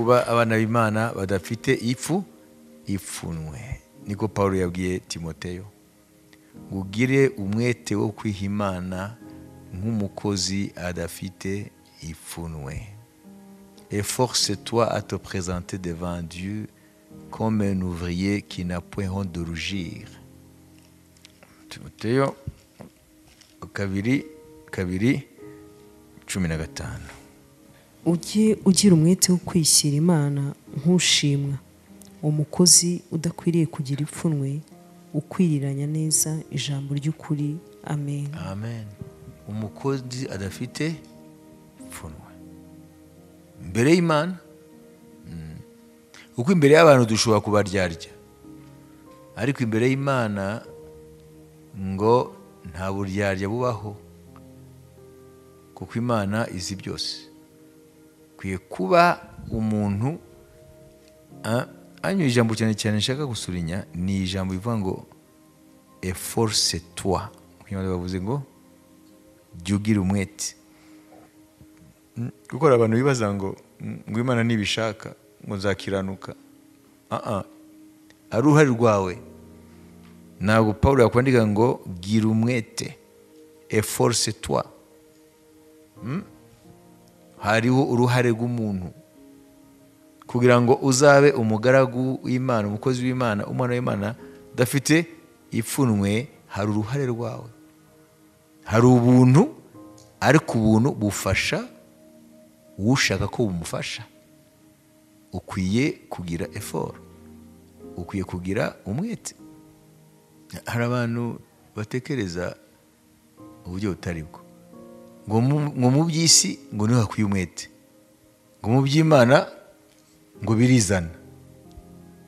kuba abana b'Imana badafite ipfunwe. Niko Paulo yabwiye Timoteyo, ugire umwete wo kwiha Imana nk'umukozi adafite ipfunwe. Efforce-toi à te présenter devant Dieu comme un ouvrier qui n'a point honte de rougir. Timoteyo 2:15. ujye ugira umwete wo kwishyira Imana nk'ushimwa, umukozi udakwiriye kugira ipfunwe, ukwiriranya neza ijambo ry'ukuri. Amen. Amen. Umukozi adafite ipfunwe mbere y'Imana. Uko imbere y'abantu dushobora kubaryarya, ariko imbere y'Imana ngo nta buryarya bubaho, kuko Imana izi byose. Kwiye kuba umuntu anyo ijambo cyane cyane nshaka gusurinya ni ijambo bivuga ngo efforce-toi. Nk'iyo bavuze ngo jya ugira umwete. Kuko abantu bibaza ngo Imana nibishaka ngo nzakiranuka. Ari uruhare rwawe. Ntabwo Paulo yakwandika ngo gira umwete, efforce-toi. Hariho uruhare rw'umuntu kugira ngo uzabe umugaragu w'Imana, umukozi w'Imana, umwana w'Imana udafite ipfunwe. Hari uruhare rwawe, hari ubuntu, ariko ubuntu bufasha ushaka ko bumufasha. Ukwiye kugira effort, ukwiye kugira umwete. Hari abantu batekereza uburyo butari bwo, ngo mu by'isi ngo niho hakwiye umwete, ngo mu by'Imana ngo birizana.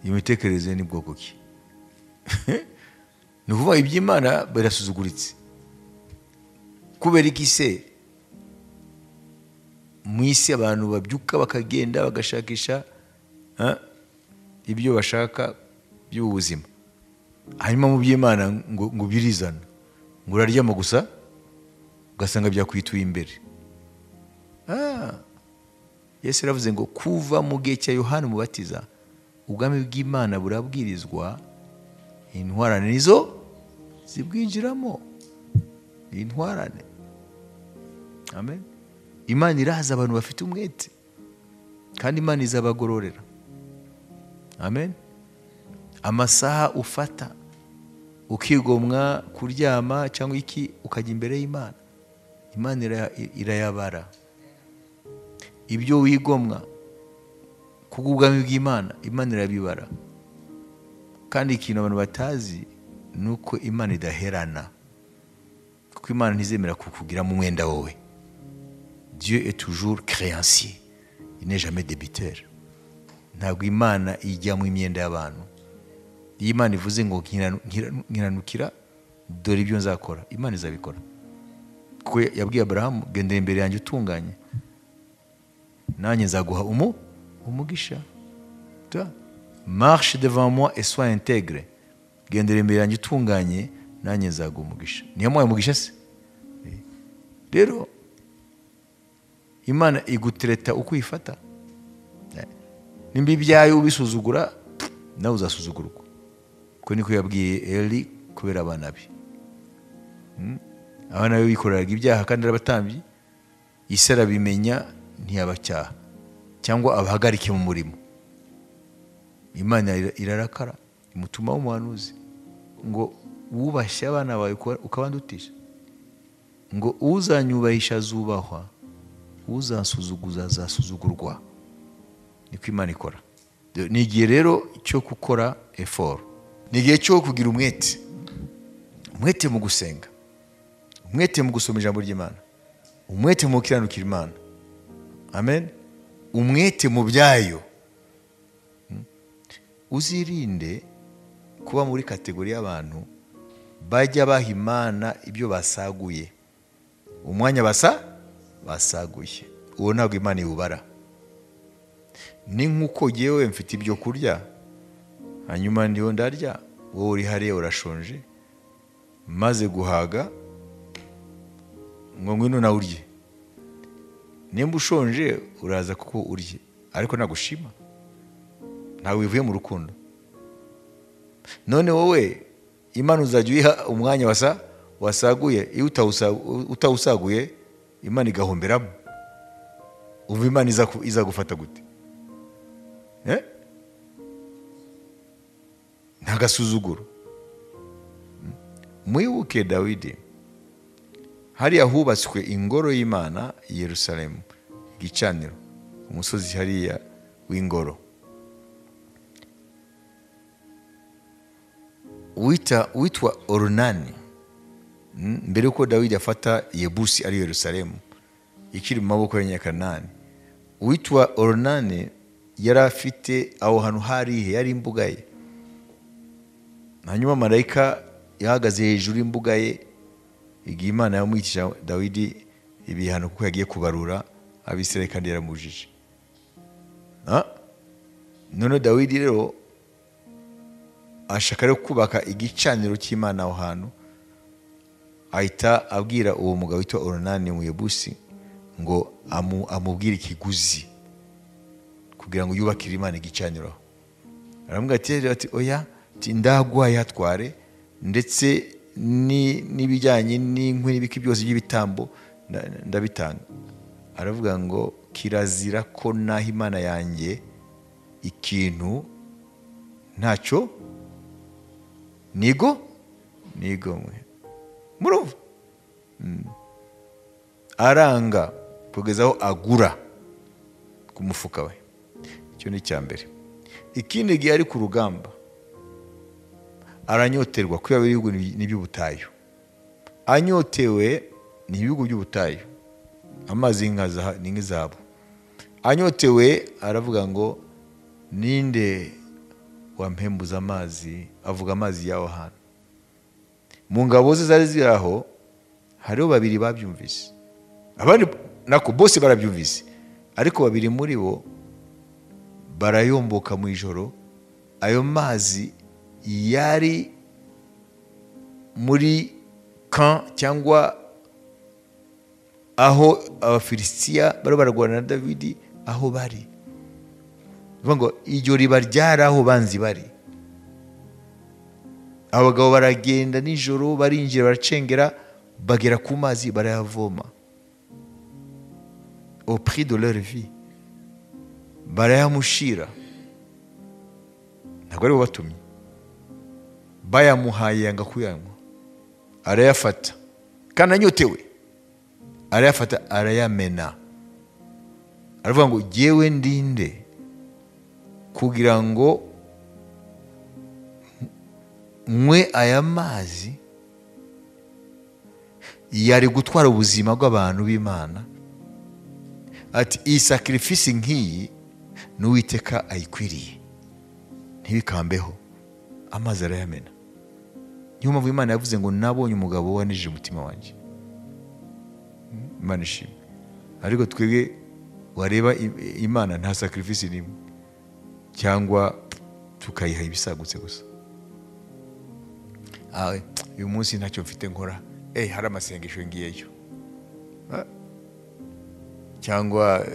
Iyo mitekerereze ni bwoko ki? Ni ukuvuga iby'Imana birasuzuguritse. Kubera iki se mu isi abantu babyuka bakagenda bagashakisha ibyo bashaka by'ubuzima, hanyuma mu by'Imana ngo birizana, ngo uraryama gusa ugasanga byakwituye imbere. Yesu yaravuze ngo kuva mu gihe cya Yohana Umubatiza ubwami bw'Imana burabwirizwa, intwarane nizo zibwinjiramo. Intwarane. Amen. Imana iraza abantu bafite umwete, kandi Imana izabagororera. Amen. Amasaha ufata ukigomwa kuryama cyangwa iki ukajya imbere y'Imana, Imana irayabara. Ibyo wigomwa kubw'ubwami bw'Imana, Imana irabibara. Kandi ikintu abantu batazi nuko Imana idaherana, kuko Imana ntizemera kukugira mu mwenda wowe. Dieu est toujours créancier, il n'est jamais débiteur. Ntabwo Imana ijya mu imyenda y'abantu. Iyo Imana ivuze ngo nkiranukira dore ibyo nzakora, Imana izabikora. Kuko yabwiye Abrahamu, gendera imbere yanjye utunganye, nanjye nzaguha umugisha. Marche devant moi et sois intègre. Gendera imbere yanjye utunganye, nanjye nzaguha umugisha. Niyo mwaye umugisha se? Rero Imana igutereta uko uyifata. Nimba ibyaye ubisuzugura, nawe uzasuzugurwa. Kuko niko yabwiye Eli kubera abana be. Abana be bikoreraga ibyaha kandi arabatambyi, Isi arabimenya ntiyabacyaha cyangwa abahagarike mu murimo. Imana irarakara, imutuma w'umuhanuzi ngo wubashye abana bawe ukabandutisha, ngo uzanyubahisha azubahwa, uzansuzuguza azasuzugurwa. Niko Imana ikora. Ni igihe rero cyo gukora effort, ni igihe cyo kugira umwete. Umwete mu gusenga, umwete mu gusoma ijambo ry'Imana, umwete mu gukiranukira Imana. Amen. Umwete mu byayo. Uzirinde kuba muri kategori y'abantu bajya baha Imana ibyo basaguye, umwanya basaguye. Uwo ntabwo Imana iwubara. Ni nk'uko yewe mfite ibyo kurya, hanyuma ndiho ndarya, wowe uri hariya urashonje, maze guhaga ngo ngwino nawe urye. Nimba ushonje uraza kuko urye, ariko nagushima, ntawe wivuye mu rukundo. None wowe Imana uzajya uyiha umwanya wasaguye, iyo utawusaguye Imana igahomberamo, uva Imana iza gufata gute? Ntagasuzuguro. Mwibuke Dawidi, hariya hubatswe ingoro y'Imana i Yerusalemu, igicaniro, umusozi hariya w'ingoro. Witwa Orunani, mbere yuko Dawidi afata Yebusi ari Yerusalemu ikiri mu maboko y'Abanyakanani. Witwa Orunani yari afite aho hantu harihe, yari imbuga ye. Hanyuma marayika yahagaze hejuru y'imbuga ye igihe Imana yamwigisha Dawidi ibihano kuko yagiye kubarura Abisirayeli kandi yaramujije. None Dawidi rero ashaka rero kubaka igicaniro cy'Imana aho hantu, ahita abwira uwo mugabo witwa Orunani mu Yebusi ngo amubwire ikiguzi kugira ngo yubakire Imana igicaniro. Aramubwira ati oya, ndaguhaye hatware, ndetse n'ibijyanye n'inkwi n'ibiki byose by'ibitambo ndabitanga. Aravuga ngo kirazira ko naho Imana yanjye ikintu ntacyo nigomwe. Murumva? Aranga kugeza aho agura ku mufuka we. Icyo ni icya mbere. Ikindi gihe ari ku rugamba aranyoterwa, kuko ibihugu n'iby'ubutayu. Anyotewe ni ibihugu by'ubutayu, amazi ni nk'izahabu. Anyotewe aravuga ngo ninde wampembuza amazi, avuga amazi yaho hantu. Mu ngabo ze zari ziri aho hariho babiri babyumvise, abandi nako bose barabyumvise, ariko babiri muri bo barayomboka mu ijoro. Ayo mazi yari muri camp cyangwa aho Abafilisitiya bari barwana na Dawidi aho bari. Bivuga ngo iryo riba ryari aho banzi bari. Abagabo baragenda nijoro, barinjira, baracengera, bagera ku mazi, barayavoma au prix de leur vie, barayamushira. Ntabwo ari bo batumye, bayamuhaye yanga kuyanywa, arayafata kandi anyotewe, arayafata arayamena. Aravuga ngo jyewe ndinde kugira ngo mwe aya mazi yari gutwara ubuzima bw'abantu b'Imana. Ati iyi sacrifice nk'iyi n'Uwiteka ayikwiriye, ntibikambeho. Amazi arayamena. Niyo mpamvu Imana yavuze ngo nabonye umugabo wanije umutima wanjye. Imana ishimwe. Ariko twebwe wareba Imana nta sacrifice nimwe, cyangwa tukayiha ibisagutse gusa. Uyu munsi ntacyo mfite nkora, hari amasengesho ngiyeyo, cyangwa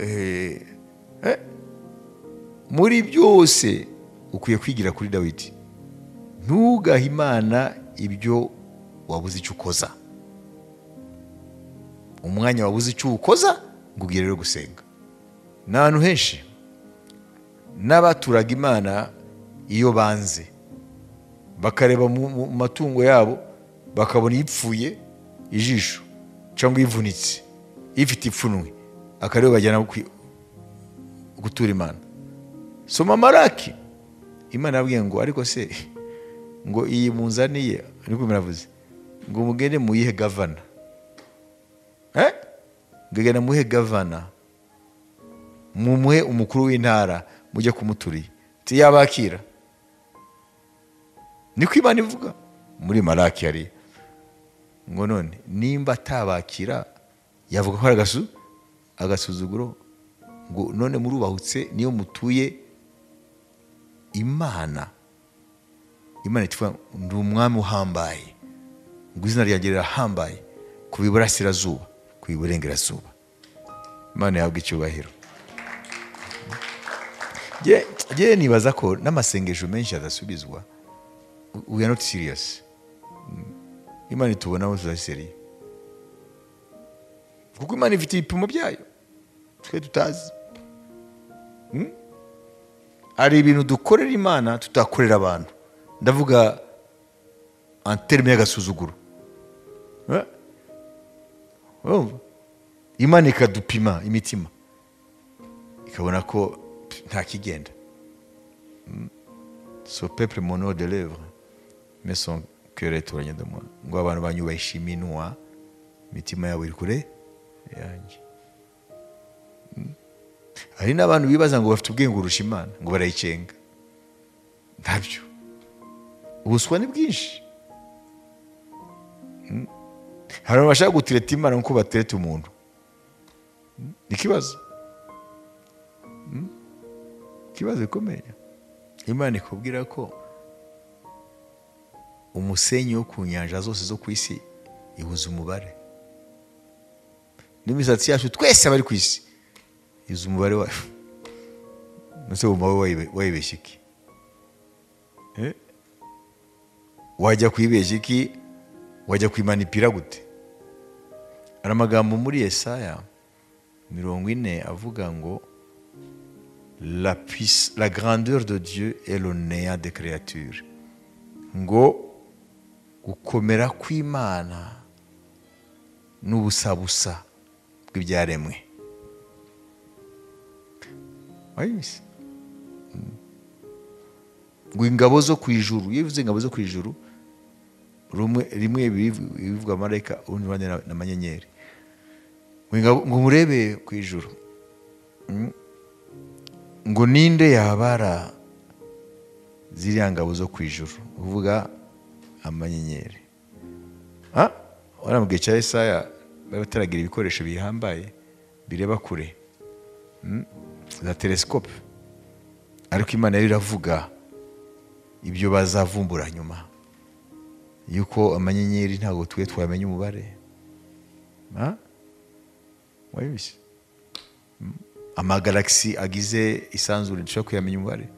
muri byose ukwiye kwigira kuri Dawidi. Ntugahe Imana ibyo wabuze icyo ukoza, umwanya wabuze icyo ukoza ngo ugire rero gusenga. N'ahantu henshi n'abaturaga Imana iyo banze bakareba mu matungo yabo bakabona ipfuye ijisho cyangwa ivunitse, ifite ipfunwe, akareba bajyana gutura Imana. Soma Maraki, Imana yabwiye ngo ariko se ngo iyi munzaniye, niko muravuze ngo mugende muyihe gavana, ngagenda muhe gavana, mumuhe umukuru w'intara, mujye kumuturiye, tiyabakira. Niko Imana ivuga muri Maraki ari ngo none nimba atabakira yavuga ko ari agasuzuguro, ngo none murubahutse niyo mutuye Imana. Imana itivuga ndi umwami uhambaye, ngo izina ryanjye rirahambaye ku biburasirazuba, ku biburengerazuba. Imana yahabwa icyubahiro. je nibaza ko n'amasengesho menshi adasubizwa. We are not serious. Imana itubona bose zaseriye, kuko Imana ifite ibipimo byayo twe tutazi. Ari ibintu dukorera Imana tutakorera abantu, ndavuga en terme y'agasuzuguro. Imana ikadupima imitima ikabona ko nta kigenda. So peuple mon nom de lèvres mais son cœur est éloigné de moi. Ngo abantu banyubahisha iminwa, imitima yabo iri kure yanjye. Hari n'abantu bibaza ngo bafite ubwenge urusha Imana, ngo barayicenga. Ntabyo. Ubuswa ni bwinshi. Hari abashaka gutireta Imana nkuko batereta umuntu. Ikibazo gikomeye. Imana ikubwira ko umusenyi wo ku nyanja zose zo ku isi ihuza umubare, n'imisatsi yacu twese abari ku isi ihuza umubare wayo. Nose wowe wayibeshya iki? Wajya kuyibeshya iki? Wajya kuyimanipira gute? Hari amagambo muri Yesaya 40 avuga ngo la grandeur de Dieu est le néant des créatures. Ngo gukomera kw'Imana n'ubusabusa bw'ibyaremwe. Wayibise? Ngo ingabo zo ku ijuru, iyo bivuze ingabo zo ku ijuru, rimwe bivuga marayika, urundi n'amanyenyeri. Ngo murebe ku ijuru, ngo ninde yabara ziriya ngabo zo ku ijuru, uvuga amanyenyeri. Ora mu gihe cya Yesaya bari bataragira ibikoresho bihambaye bireba kure, za telescope, ariko Imana yari iravuga ibyo bazavumbura nyuma, yuko amanyenyeri ntabwo twe twamenya umubare. Wayibise? Amagalaxy agize isanzure dushobora kuyamenya umubare.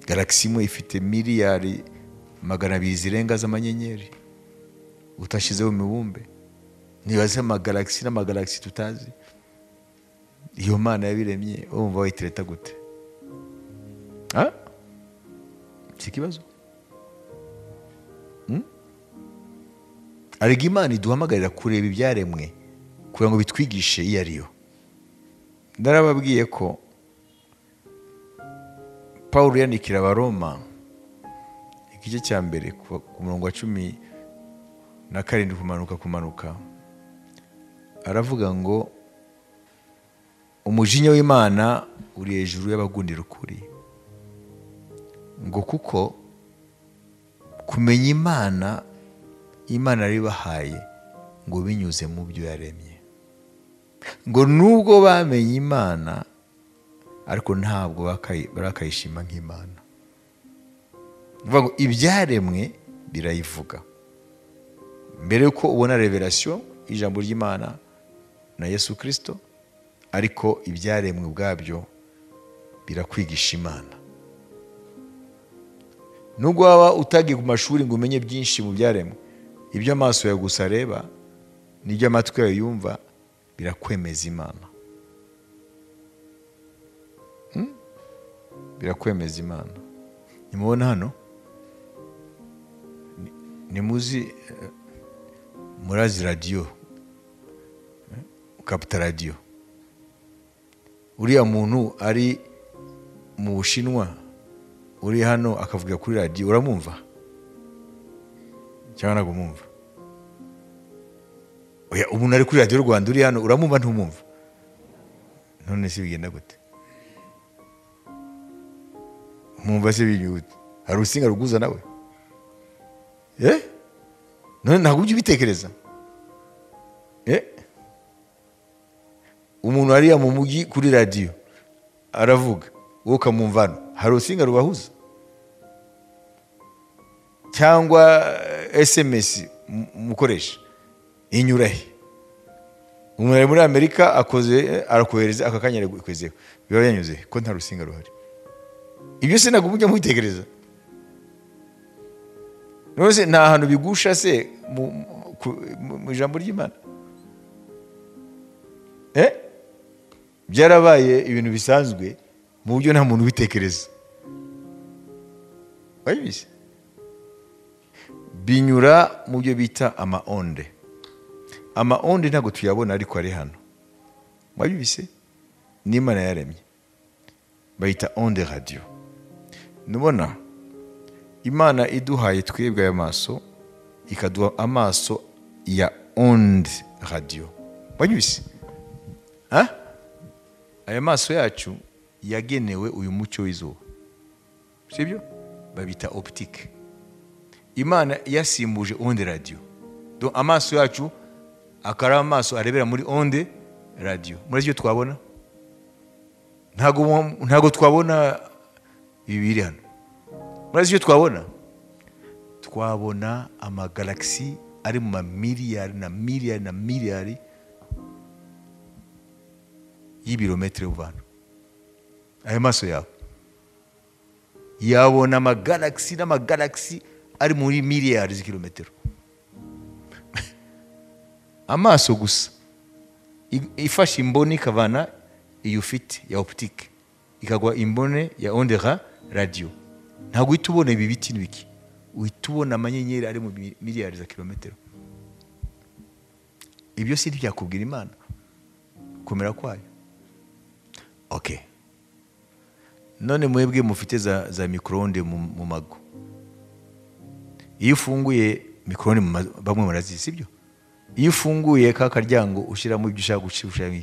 Galaxy imwe ifite miliyari 200 zirenga z'amanyenyeri utashizeho imibumbe. Nibaze amagalaxy n'amagalaxy tutazi. Iyo Mana yabiremye umva wayitireta gute? Ikibazo. Ariko Imana iduhamagarira kureba ibyaremwe kugira ngo bitwigishe iyo ariyo. Ndarababwiye ko Paulo yandikira Abaroma igice cya mbere ku murongo wa 17 kumanuka aravuga ngo umujinya w'Imana uri hejuru y'abagundira ukuri, ngo kuko kumenya Imana ribahaye ngo binyuze mu byo yaremye. Ngo nubwo bamenye Imana ariko ntabwo barakayishima nk'Imana. Vuga ngo ibyaremwe birayivuga mbere yuko ubona revelation ijambo ry'Imana na Yesu Kristo, ariko ibyaremwe ubwabyo birakwigisha Imana. Nubwo waba utagiye ku mashuri ngo umenye byinshi mu byaremwe, ibyo amaso yawe gusa areba n'ibyo amatwi yawe yumva birakwemeza Imana. Birakwemeza Imana. Nimubona hano, nimuzi murazi radio, ukapta radio. Uriya muntu ari mu Bushinwa, uri hano akavuga kuri radio, uramumva cyangwa nagumumva? Oya, umuntu ari kuri radio Rwanda uri hano uramumva ntumumva? None se bigenda gute? Mumva se binyute? Hari usinga ruguza nawe? None ntabwo ujye ubitekereza? Umuntu ari mu mujyi kuri radio aravuga, wowe ukamumva hano, hari usinga rubahuza? Cyangwa SMS mukoresha inyura he? Umuntu ari muri Amerika akoze arakohereza akakanyere kwezeho, biba yanyuze ko nta rusinga ruhari. ibyo se ntabwo mujya mubitekereza? Nose nta hantu bigusha se mu ijambo ry'Imana? Byarabaye ibintu bisanzwe mu buryo nta muntu ubitekereza. Wabizi? Binyura mu byo bita amaonde. Amaonde ntabwo tuyabona ariko ari hano. Wabizi? N'Imana yaremye. Bayita onde radio. Nubona Imana iduhaye twebwe aya maso, ikaduha amaso ya onde radio. Wabizi? Aya maso yacu yagenewe uyu mucyo w'izuba. Sibyo? Babita optique. Imana yasimbuje onde radio. Donc amaso yacu akara amaso arebera muri onde radio. Muri cyo twabona? Ntago twabona ibiri hano. Muri cyo twabona? Twabona amagalaxy ari mu miliyari na miliyari na miliyari y'ibirometero uvana. Aya maso yawe yabona amagalaxy n'amagalaxy ari muri miliyari z'ikilometero. Amaso gusa ifashe imboni ikavana iyo ufite ya optique ikagwa imbone ya onde radio. Ntabwo uhita ubona ibi biti n'ibiki, uhita ubona amanyenyeri ari mu miliyari za kilometero. Ibyo si byakubwira Imana kumera kwayo? Okay. None mwebwe mufite za microonde mu mago. Iyo ufunguye microonde bamwe murazizi, sibyo? Iyo ufunguye ka karyango ushiramo ibyo ushaka gushira,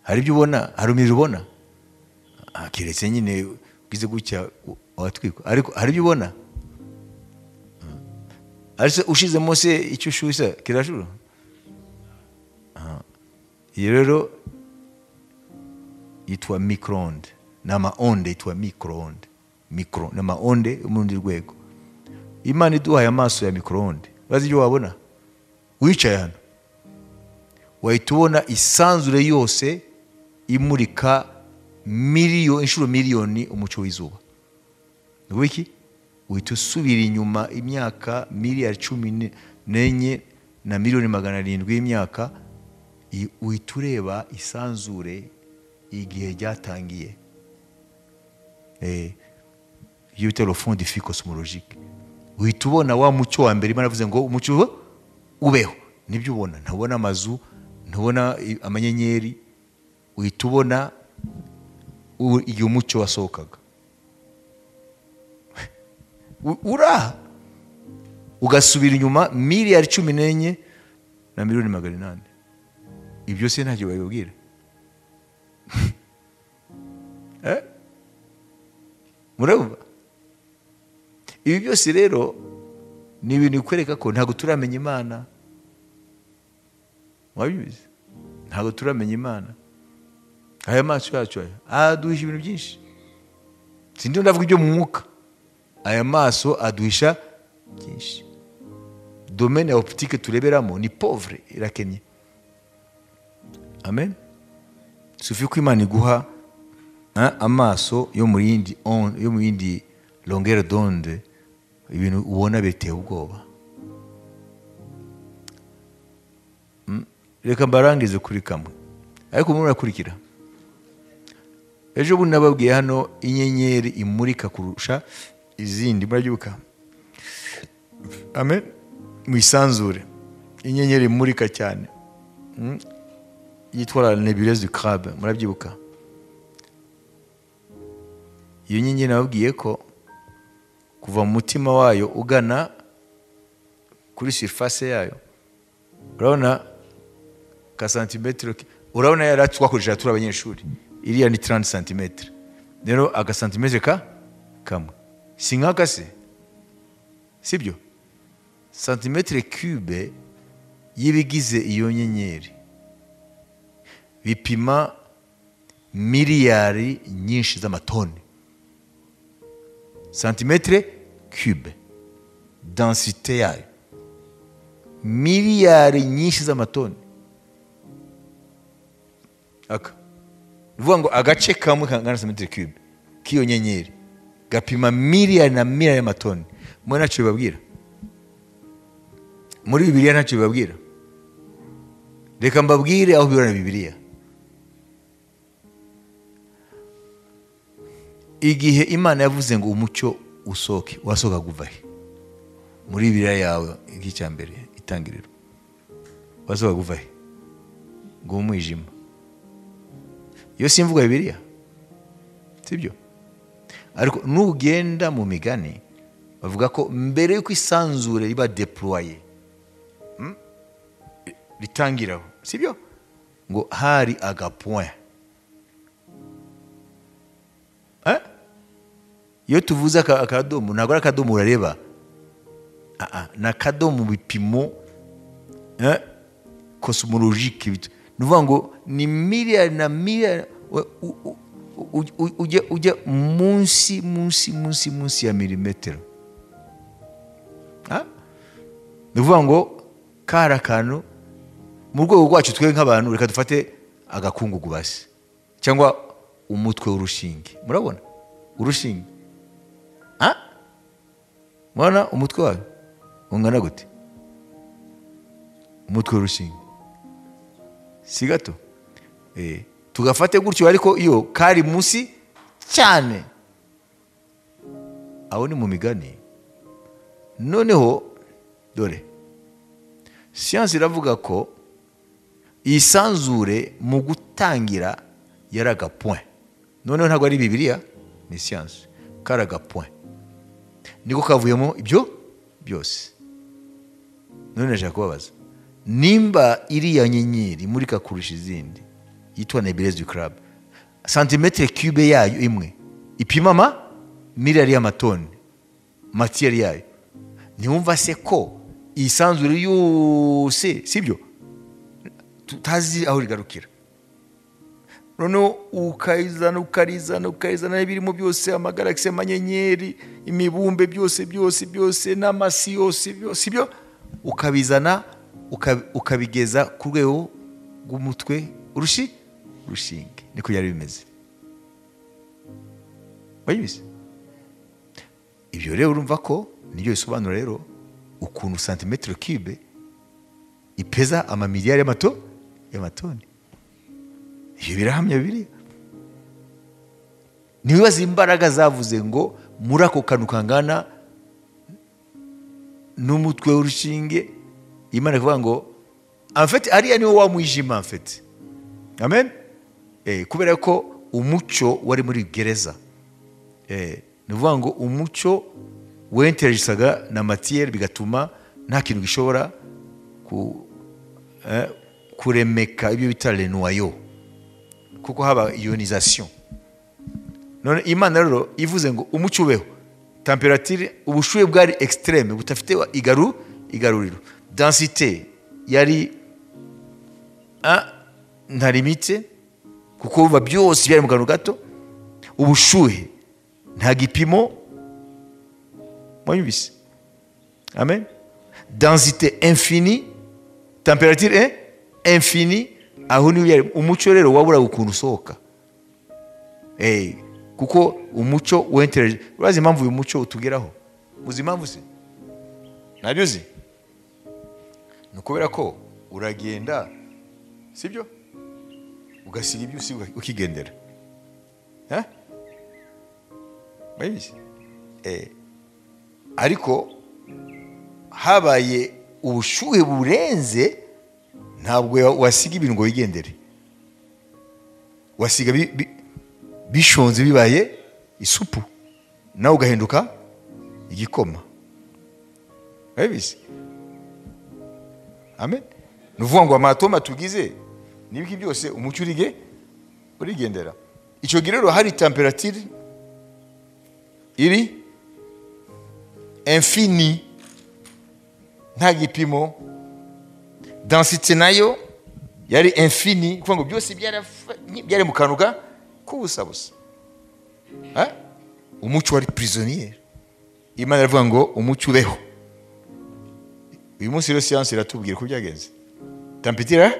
hari ibyo ubona, hari umuriro ubona. Kiretse nyine ugize gutya watwikwa, ariko hari ibyo ubona. Ariko ushizemo se icyo ushusha kirashura. Iyo rero yitwa microonde. Nama onde yitwa microonde. Micro nama onde umundi rwego. Imana iduhaye amaso ya microonde. Bazi ibyo wabona? Wicaye hano wahita ubona isanzure yose imurika inshuro miliyoni umucyo w'izuba. Ngo iki? Uhita usubira inyuma imyaka miliyari 14 na miliyoni 700 y'imyaka, uhita ureba isanzure igihe ryatangiye. Iyo bita le fond diffus cosmologique. Uhita ubona wa mucyo wa mbere Imana avuze ngo umucyo ubeho. Nibyo ubona, ntabona amazu, ntabona amanyenyeri, uhita ubona igihe umucyo wasohokaga. Ugasubira inyuma miliyari 14 na miliyoni 800. Ibyo se ntacyo babibwira? Murumva? Ibi byose rero ni ibintu bikwereka ko ntabwo turamenya Imana. Wabizi? Ntabwo turamenya Imana. Aya maso yacu aduhisha ibintu byinshi. Sindi ndavuga ibyo mu mwuka. Aya maso aduhisha byinshi. Domaine ya optique tureberamo ni pauvre, irakenye. Amen. Sufi ko Imana iguha amaso yo mu yindi longueur d'onde, ibintu ubona biteye ubwoba. Reka mbarangize kuri kamwe, ariko umuntu akurikira. Ejo bundi nababwiye hano inyenyeri imurika kurusha izindi, murabyuka? Amen. Mwisanzure inyenyeri imurika cyane, yitwa la nébuleuse du crabe, murabyibuka? Iyo nyenyeri nababwiye ko kuva mu mutima wayo ugana kuri surface yayo, urabona ka santimetero, urabona yari twakoresha turi abanyeshuri, iriya ni 30 cm. Rero aga santimetre kamwe si nk'aka se, sibyo? Santimetre cube y'ibigize iyo nyenyeri bipima miliyari nyinshi z'amatoni. Santimetre cube densité yayo miliyari nyinshi z'amatoni. Uvuga ngo agace kamwe kangana santimetre cube k'iyo nyenyeri gapima miliyari na miliyari y'amatoni. Mwe ntacyo bibabwira? Muri Bibiliya ntacyo bibabwira? Reka mbabwire aho bibona Bibiliya. Igihe Imana yavuze ngo umucyo usoke, wasoka kuva he? Muri Bibiliya yawe igice mbere itangiriro, wasoka kuva he? Ngo umwijima. Iyo simvuga Bibiliya, sibyo? Ariko nugenda mu migani bavuga ko mbere yuko isanzure riba deploye ritangiraho, sibyo? Ngo hari agapoint. Iyo tuvuze akadomo ntabwo ari akadomo urareba, ni akadomo mu bipimo cosmologique. Ni ukuvuga ngo ni miliyari na miliyari, ujya munsi ya milimetero. Ni ukuvuga ngo kari akantu mu rwego rwacu twe nk'abantu, reka dufate agakungugu basi cyangwa umutwe w'urushinge. Murabona urushinge? Mwana umutwe wawe ungana gute? Umutwe w'urushinge si gato? Tugafate gutyo, ariko iyo kari munsi cyane, aho ni mu migani. Noneho dore siyansi iravuga ko isanzure mu gutangira yari agapoint. Noneho ntabwo ari Bibiliya, ni siyansi. Kari agapoint niko kavuyemo ibyo byose. None nashaka kubabaza, nimba iriya nyenyeri imurika kurusha izindi yitwa Nebulous du Club, santimetero cube yayo imwe ipima miliyari y'amatoni matiyeri yayo, ntiwumva se ko isanzure yose, sibyo, tutazi aho rigarukira? Noneho ukarizana ibirimo byose, amagalagisi, amanyenyeri, imibumbe byose n'amasi yose, sibyo, ukabizana ukabigeza ku rwego rw'umutwe urushinge. Niko byari bimeze. Wabizi? Ibyo rero urumva ko nibyo bisobanura rero ukuntu santimetero cube ipeza amamiliyari y'amatoni. Ibyo birahamya Bibiliya. Nibibaza imbaraga zavuze ngo muri ako kantu kangana n'umutwe w'urushinge, Imana kuvuga ngo en fait ariya niwo wa mwijima en fait. Amen. Kubera ko umucyo wari muri gereza. Ni ukuvuga ngo umucyo wenteragisaga na matière, bigatuma nta kintu gishobora kuremeka ibyo bita le noyau, kuko haba ionisation. None Imana rero ivuze ngo umucyo ubeho, temperature, ubushuhe bwari extreme butafite igaruriro, densité yari nta limite, kuko biva byose byari mu kantu gato. Ubushuhe nta gipimo, mwumvise? Amen. Densité infinie, temperature infinie. Aho ni yari umucyo rero wabura ukuntu usohoka, kuko umucyo wentereje. Urazi impamvu uyu mucyo utugeraho? Uzi impamvu se? Ntabyo uzi? Ni ukubera ko uragenda, sibyo, ugasiga ibyo usiga ukigendera. Bayizi? Ariko habaye ubushuhe burenze, ntabwo wasiga ibintu ngo wigendere, wasiga bishonze bibaye isupu, nawe ugahinduka igikoma. Bayizi? Amen. Nuvuga ngo amatoma tugize nibiki byose umucyo urigendera. Icyo gihe rero hari temperature iri infini, nta gipimo. Densité nayo yari infini, kuvuga ngo byose byari mu kantu k'ubusabusa. Umucyo wari prisonnier. Imana iravuga ngo umucyo ubeho. Uyu munsi rero siyansi iratubwira ko byagenze. Temperature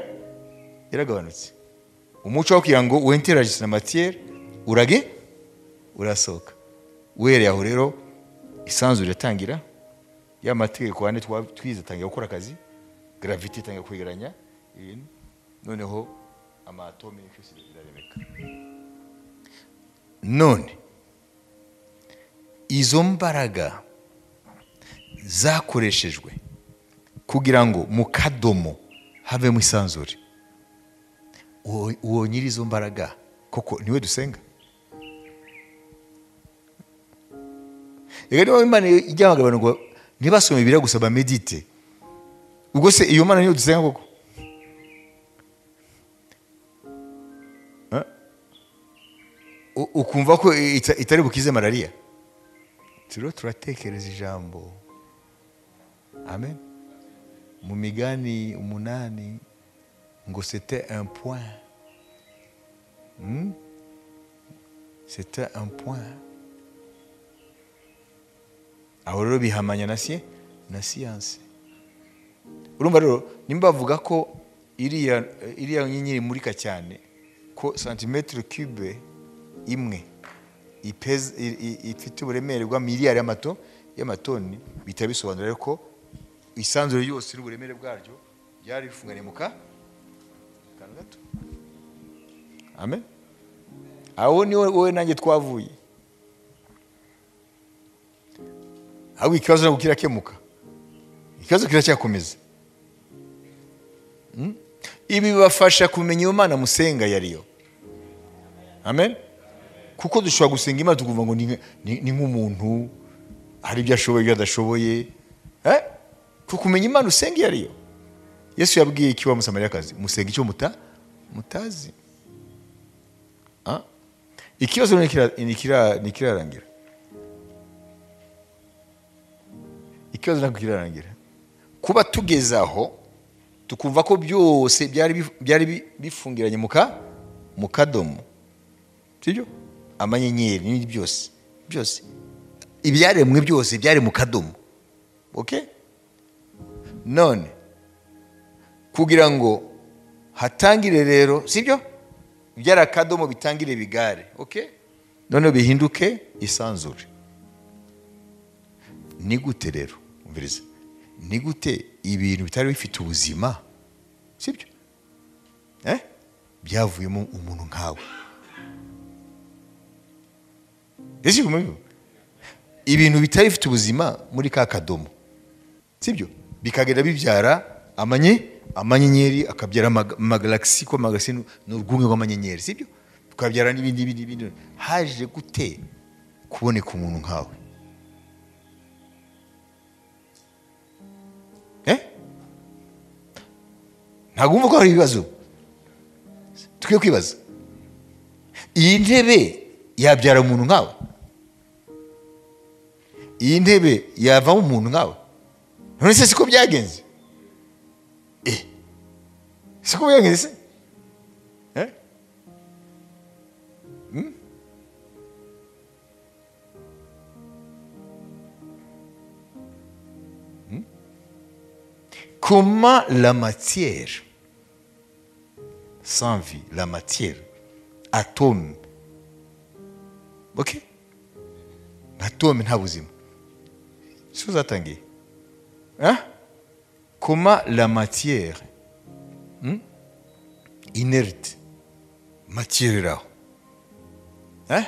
iragabanutse. Umucyo wo kugira ngo wenteragise na matière urasohoka. uhereye aho rero isanzure iratangira, ya mategeko ane twize atangira gukora akazi, gravity itangira kwegeranya ibintu, noneho amatome yose iraremeka. None izo mbaraga zakoreshejwe kugira ngo mu kadomo havemo isanzure, uwo nyiri izo mbaraga koko niwe dusenga? Niba Imana ijyamaga abantu ngo ntibasome Bibiliya gusa bamedite, ubwo se iyo Mana niyo dusenga koko? Ukumva ko itari bukize malariya? Turiho turatekereza ijambo. Amen. Mu Migani 8 ngo c'était un point. C'était un point. Aho rero bihamanya na siyanse. Urumva rero nimba bavuga ko iriya nyenyeri imurika cyane ko santimetero cube imwe ifite uburemere bwa miliyari y'amatoni, bitaba bisobanura ko isanzure yose n'uburemere bwaryo byari bifunganye mu kantu gato. Amen. Aho ni wowe nanjye twavuye. Aho ikibazo nabwo kirakemuka, ikibazo kiracyakomeza. Ibi bibafasha kumenya iyo Mana musenga yariyo. Amen. Kuko dushobora gusenga Imana tukumva ngo ni nk'umuntu, hari ibyo ashoboye ibyo adashoboye. Kumenya Imana usenga yariyo. Yesu yabwiye iki wa Musamariyakazi? Musenga icyo mutazi. Ikibazo ni kirarangira. Ikibazo ntabwo kirarangira. Kuba tugezaho tukumva ko byose byari bifungiranye mu kadomo, sibyo? Amanyenyeri n'ibindi byose ibyaremwe byose byari mu kadomo. Okay? None kugira ngo hatangire rero, sibyo? Byara kadomo bitangire bigare. Okay? None bihinduke isanzure. Ni gute rero? Umviriza. Ni gute ibintu bitari bifite ubuzima, sibyo? Byavuyemo umuntu nkawe. Ese kumenya ibintu bitari bifite ubuzima muri ka kadomo, sibyo? Bikagenda bibyara amanyenyeri, akabyara amagalaxy, ko amagalaxy n'urwunge rw'amanyenyeri, sibyo? Tukabyara n'ibindi. Haje gute kuboneka umuntu nkawe? Ntabwo umva ko hari ibibazo tukwiye kwibaza. Iyi ntebe yabyara umuntu nkawe? Iyi ntebe yavamo umuntu nkawe? None se siko byagenze? Siko byagenze se? Comment la matière sans vie, la matière, atome, ok? Atome nta buzima. Si vous attendez, comment la matière inerte, matière là,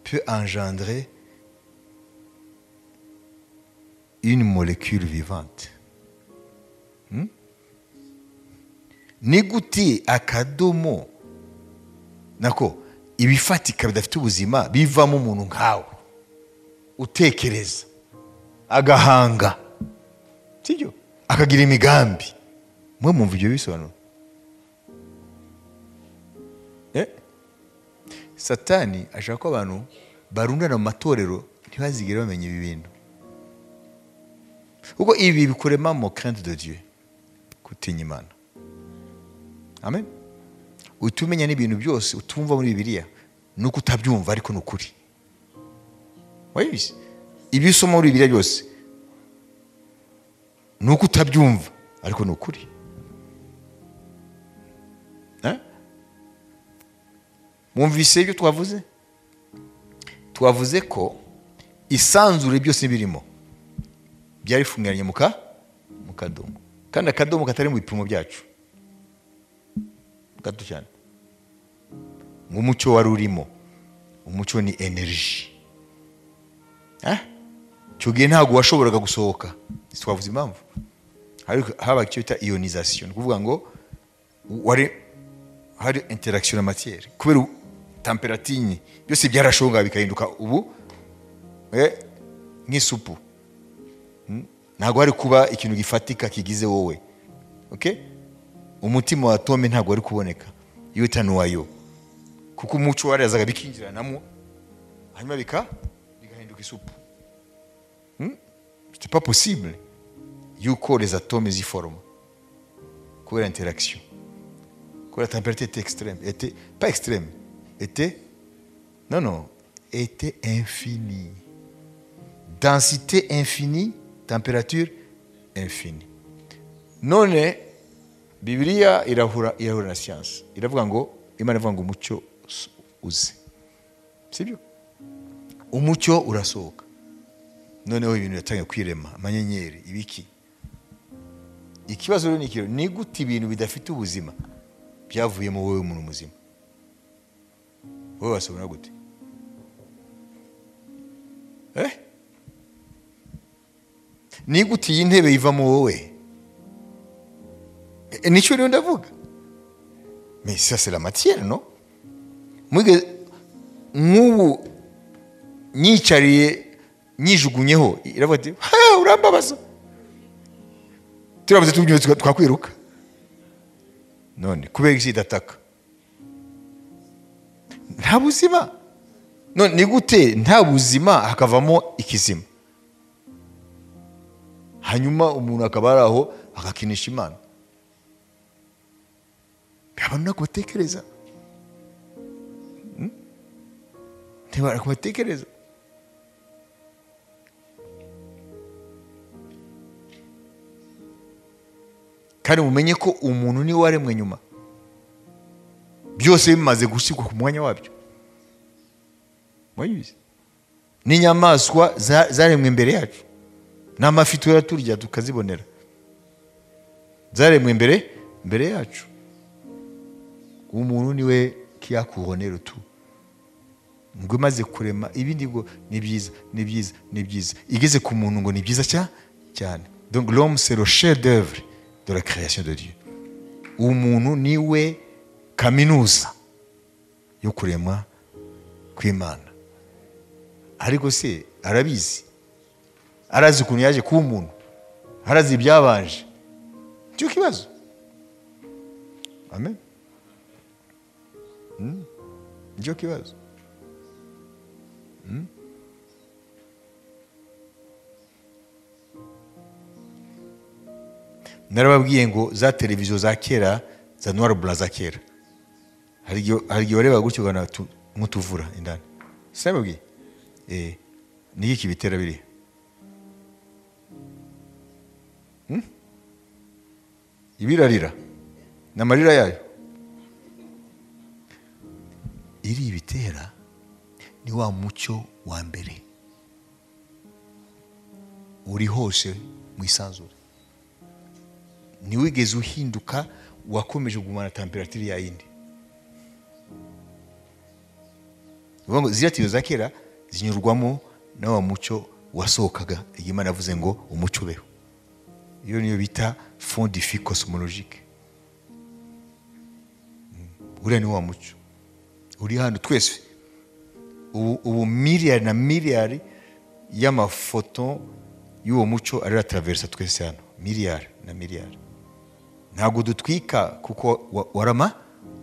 peut engendrer une molécule vivante? Ni gute akadomo nako ibifatika bidafite ubuzima bivamo umuntu nkawe utekereza, agahanga, sibyo? Akagira imigambi. Mwe mwumva ibyo bisobanuro? Satani ashaka ko abantu barundana mu matorero ntibazigere bamenya ibi bintu. Kuko ibi bikurema mo crainte de Dieu, gutinya Imana. Amen. Utumenya n'ibintu byose utumva muri Bibiliya nuko utabyumva ariko nukuri. Wayibizi? Ibisoma muri Bibiliya byose nuko utabyumva ariko nukuri. Mwumvise ibyo twavuze? Twavuze ko isanzure byose birimo byari fungiranye mu kadomo, kandi akadomo katari mu bipimo byacu gato cyane. Nk'umucyo wari urimo, umucyo ni energy, icyo gihe ntabwo washoboraga gusohoka. Twavuze impamvu haba icyo bita ionisation, kuvuga ngo hari interaction na matière, kubera temperature byose byarashonga bikahinduka ubu nk'isupu. Ntabwo hari kuba ikintu gifatika kigize wowe. Okay? Umutima wa atome ntabwo ari kuboneka iyo utanuwayo, kuko umucyo warazaga bikinjiranamo hanyuma bigahinduka isupu. C'est pas possible yuko les atomes ziforment kubera interaction, kubera la température était extrême, était pas extrême, était était infinie, densité infinie, température infinie. None Bibiliya irahura na science, iravuga ngo Imana ivuga ngo umucyo uze, sibyo? Umucyo urasohoka, noneho ibintu byatangiye kwirema, amanyenyeri, ibiki. Ikibazo rero ni gute ibintu bidafite ubuzima byavuyemo wowe umuntu muzima? Wowe wasobona gute? Ni gute iyi ntebe ivamo wowe? Nicyo rero ndavuga. Mais ça c'est la matière, non? Mwige nk'ubu nyicariye nyijugunyeho iravuga ati urambabaza, turabuze tubyuye twakwiruka. None kubera iki idataka? Nta buzima. None ni gute nta buzima hakavamo ikizima, hanyuma umuntu akaba ari aho akakinisha Imana? Abantu batekereza, batekereza. Kandi mumenye ko umuntu ni waremwe nyuma, byose bimaze gushyirwa ku mwanya wabyo. Mwabizi? N'inyamaswa zaremwe imbere yacu, n'amafi turya tukazibonera, zaremwe imbere yacu. Umuntu niwe kiyakuronera tu, ngo imaze kurema ibindi ngo ni byiza, igeze ku muntu ngo ni byiza cyane. Donc l'homme c'est le chef d'œuvre de la création de Dieu. Umuntu niwe kaminuza yo kurema kw'Imana. Ariko se arabizi? Arazi ukuntu yaje kuba umuntu? Arazi ibyabanje? Cyo kibazo. Amen. Cyo kibazo. Narababwiye ngo za televiziyo za kera, za noir blanc za kera, hari igihe wareba gutyo ugana nk'utuvura indani. Sinababwiye? Ni iki bitera biri? Ibirarira n'amarira yayo. Iri ibitera ni wa mucyo wa mbere uri hose mu isanzure. Niwigeze uhinduka, wakomeje kugumana temperature ya yindi. Ubwo ziriya tiyo za kera zinyurwamo na wa mucyo wasohokaga, Imana yavuze ngo umucyo ubeho. Iyo niyo bita fond diffus cosmologique. Uriya ni wa mucyo uri hano twese. Ubu miliyari na miliyari y'amafoto y'uwo mucyo ari traversa twese hano, miliyari na miliyari. Ntabwo dutwika kuko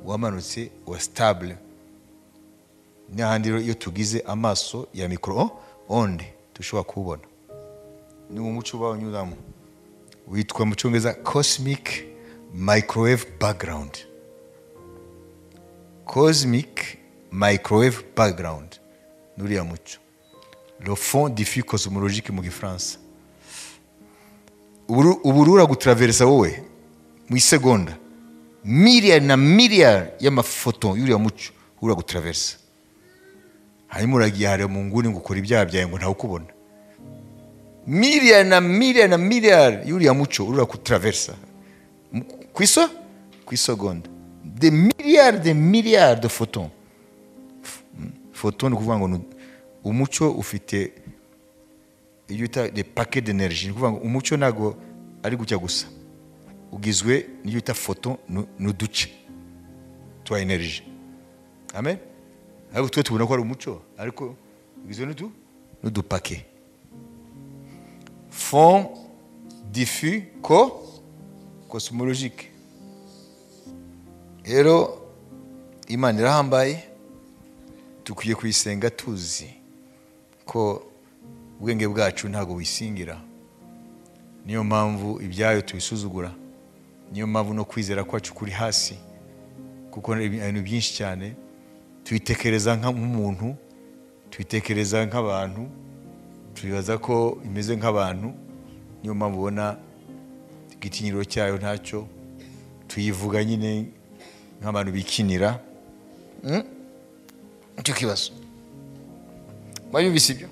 wamanutse wa stable. N'ahandi rero iyo tugize amaso ya micro onde dushobora kubona. Ni umucyo bawunyuramo, witwa mu Cyongereza cosmic microwave background. Cosmic microwave background nuriya mucyo, le fond diffus cosmologique mu Gifaransa. Uburura gutraversa wowe mu isegonda miliyari na miliyari y'amafoto y'uriya mucyo ura gutraversa. hanyuma uragiye hari mu nguni ngo ukora ibyaha byawe ngo ntawukubona. Miliyari na miliyari na miliyari y'uriya muco urura kutraversa ku isegonda, de miliyari de photons. Photon ni ukuvuga ngo umuco ufite iyo bita de paquet d'énergie, ni ukuvuga ngo umuco ntago ari gutya gusa, ugizwe n'iyo bita photon n'uduce twa energie. Amen. Ariko twe tubona ko ari umuco, ariko ugizwe n'udupake. Fond diffus cosmologique. Rero Imana irahambaye, tukwiye kuyisenga tuzi ko ubwenge bwacu ntago wisingira. Niyo mpamvu ibyayo tubisuzugura, niyo mpamvu no kwizera kwacu kuri hasi, kuko ibintu byinshi cyane tuyitekereza nk'umuntu, tuyitekereza nk'abantu, tubibaza ko imeze nk'abantu. Niyo mpamvu ubona igitinyiro cyayo ntacyo, tuyivuga nyine nk'abantu bikinira. Icyo kibazo mwayumvise ibyo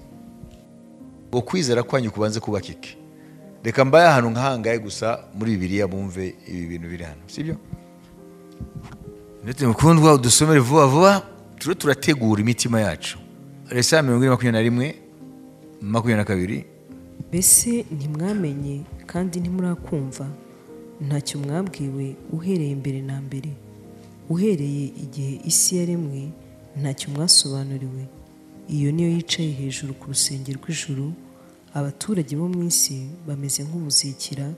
ngo kwizera kwanyu kubanze kubakike. Reka mbaye ahantu nkahangaye gusa muri Bibiliya bumve ibi bintu biri hano, sibyo? Ndetse mukundwa udusomere vuba vuba, turategura imitima yacu. Yesaya 21:22. Mbese ntimwamenye kandi ntimurakumva, ntacyo mwabwiwe uhereye mbere na mbere, uhereye igihe isi yaremwe ntacyo mwasobanuriwe. Iyo niyo yicaye hejuru ku rusenge rw'ijuru, abaturage bo mu isi bameze nk'ubuzikira,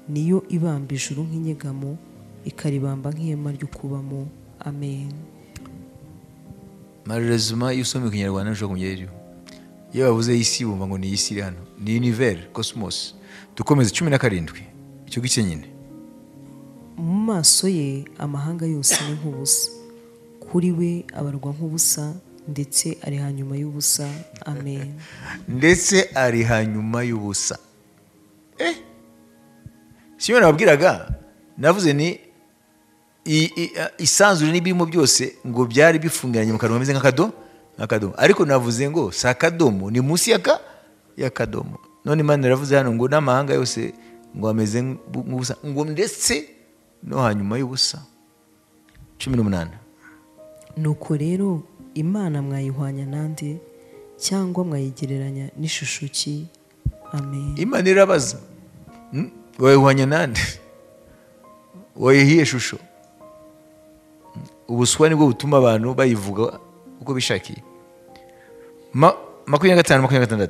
niyo ibamba ijuru nk'inyegamo, ikaribamba nk'ihema ryo kubamo. Amen. Malheureusement iyo usomye Kinyarwanda nshobora kumugerayo. Iyo bavuze isi bumva ngo ni isi iri hano, ni univers, cosmos. Dukomeze 17 icyo gice nyine. Mu maso ye amahanga yose ni nk'ubusa, kuri we abarwa nk'ubusa, ndetse ari hanyuma y'ubusa. Amen. Ndetse ari hanyuma y'ubusa. Siyo nababwiraga, navuze ni isanzure n'ibirimo byose ngo byari bifungiranye mu kanwa kameze nk'akadomo. Ariko navuze ngo si akadomo, ni munsi y'akadomo. None Imana iravuze hano ngo n'amahanga yose ngo ameze nk'ubusa, ngo ndetse no hanyuma y'ubusa. 18. Nuko rero Imana mwayihwanya nande, cyangwa mwayigereranya n'ishusho ki? Amen. Imana irabaza, wayihwanya nande? Wayihiye shusho? Ubuswa nibwo butuma abantu bayivuga uko bishakiye. 25-26.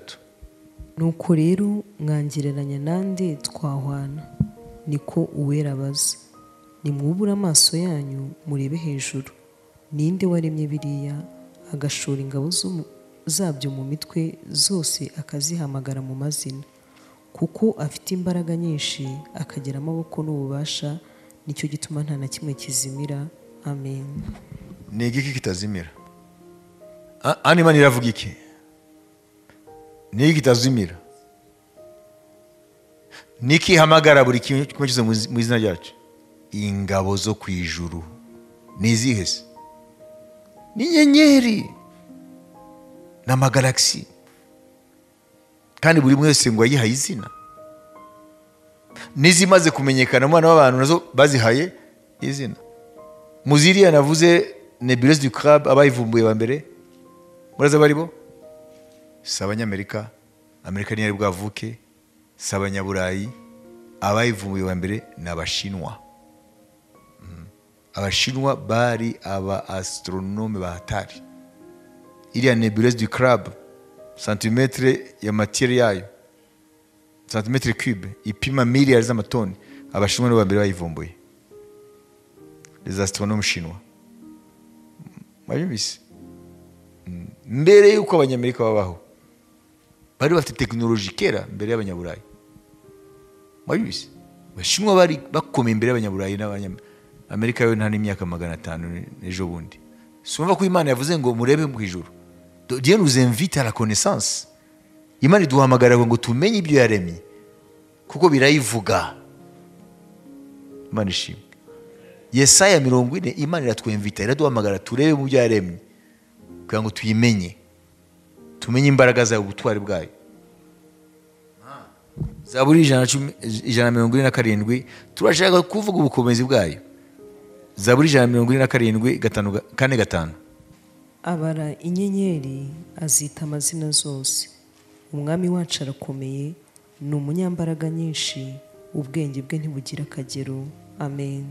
Nuko rero mwangereranya nande twahwana, niko Uwera abaza. Nimwubura amaso yanyu murebe hejuru, ninde waremye biriya, agashora ingabo zabyo mu mitwe zose, akazihamagara mu mazina? Kuko afite imbaraga nyinshi, akagira amaboko n'ububasha, nicyo gituma nta na kimwe kizimira. Amen. Ni igiki kitazimira? Imana iravuga iki? Ni igiki kitazimira? Niki hamagara buri kimwe cyose mu izina ryacu? Ingabo zo ku ijuru. Ni izihe se? Ni inyenyeri n'amagalaxy, kandi buri mwese ngo yayihaye izina. Nizimaze kumenyekana umwana w'abantu nazo bazihaye izina. Muziriya navuze Nebulous du Crabe, abayivumbuye ba mbere muraza bari bo? Si Abanyamerika, Amerika ntiyari bwavuke, si Abanyaburayi. Abayivumbuye ba mbere ni Abashinwa. Abashinwa bari aba astronome bahatari. Iriya Nebulous du Crabe, santimetre ya matière yayo, santimetre cube, ipima miliyari z'amatoni. Abashinwa nibo ba mbere bayivumbuye, les astronomes chinois. Mwabibise mbere yuko Abanyamerika babaho, bari bafite tekinoloji kera mbere y'Abanyaburayi. Mwabibise Abashinwa bari bakomeye imbere y'Abanyaburayi n'Abanyamerika yo nta n'imyaka 500 ejo bundi. Sumva ko Imana yavuze ngo murebe mu ijuru. Dieu nous invite à la connaissance. Imana iduhamagara ngo tumenye ibyo yaremye, kuko birayivuga. Imana ishimwe. Yesaya 40, Imana iratwemvita, iraduhamagara turebe mu byo yaremye kugira ngo tuyimenye. tumenye imbaraga zayo, ubutwari bwayo. Zaburi 147 turashaka kuvuga ubukomezi bwayo. Zaburi 147 5. abara inyenyeri azita amazina zose, umwami wacu arakomeye, ni umunyambaraga nyinshi, ubwenge bwe ntibugira akagero. Amen.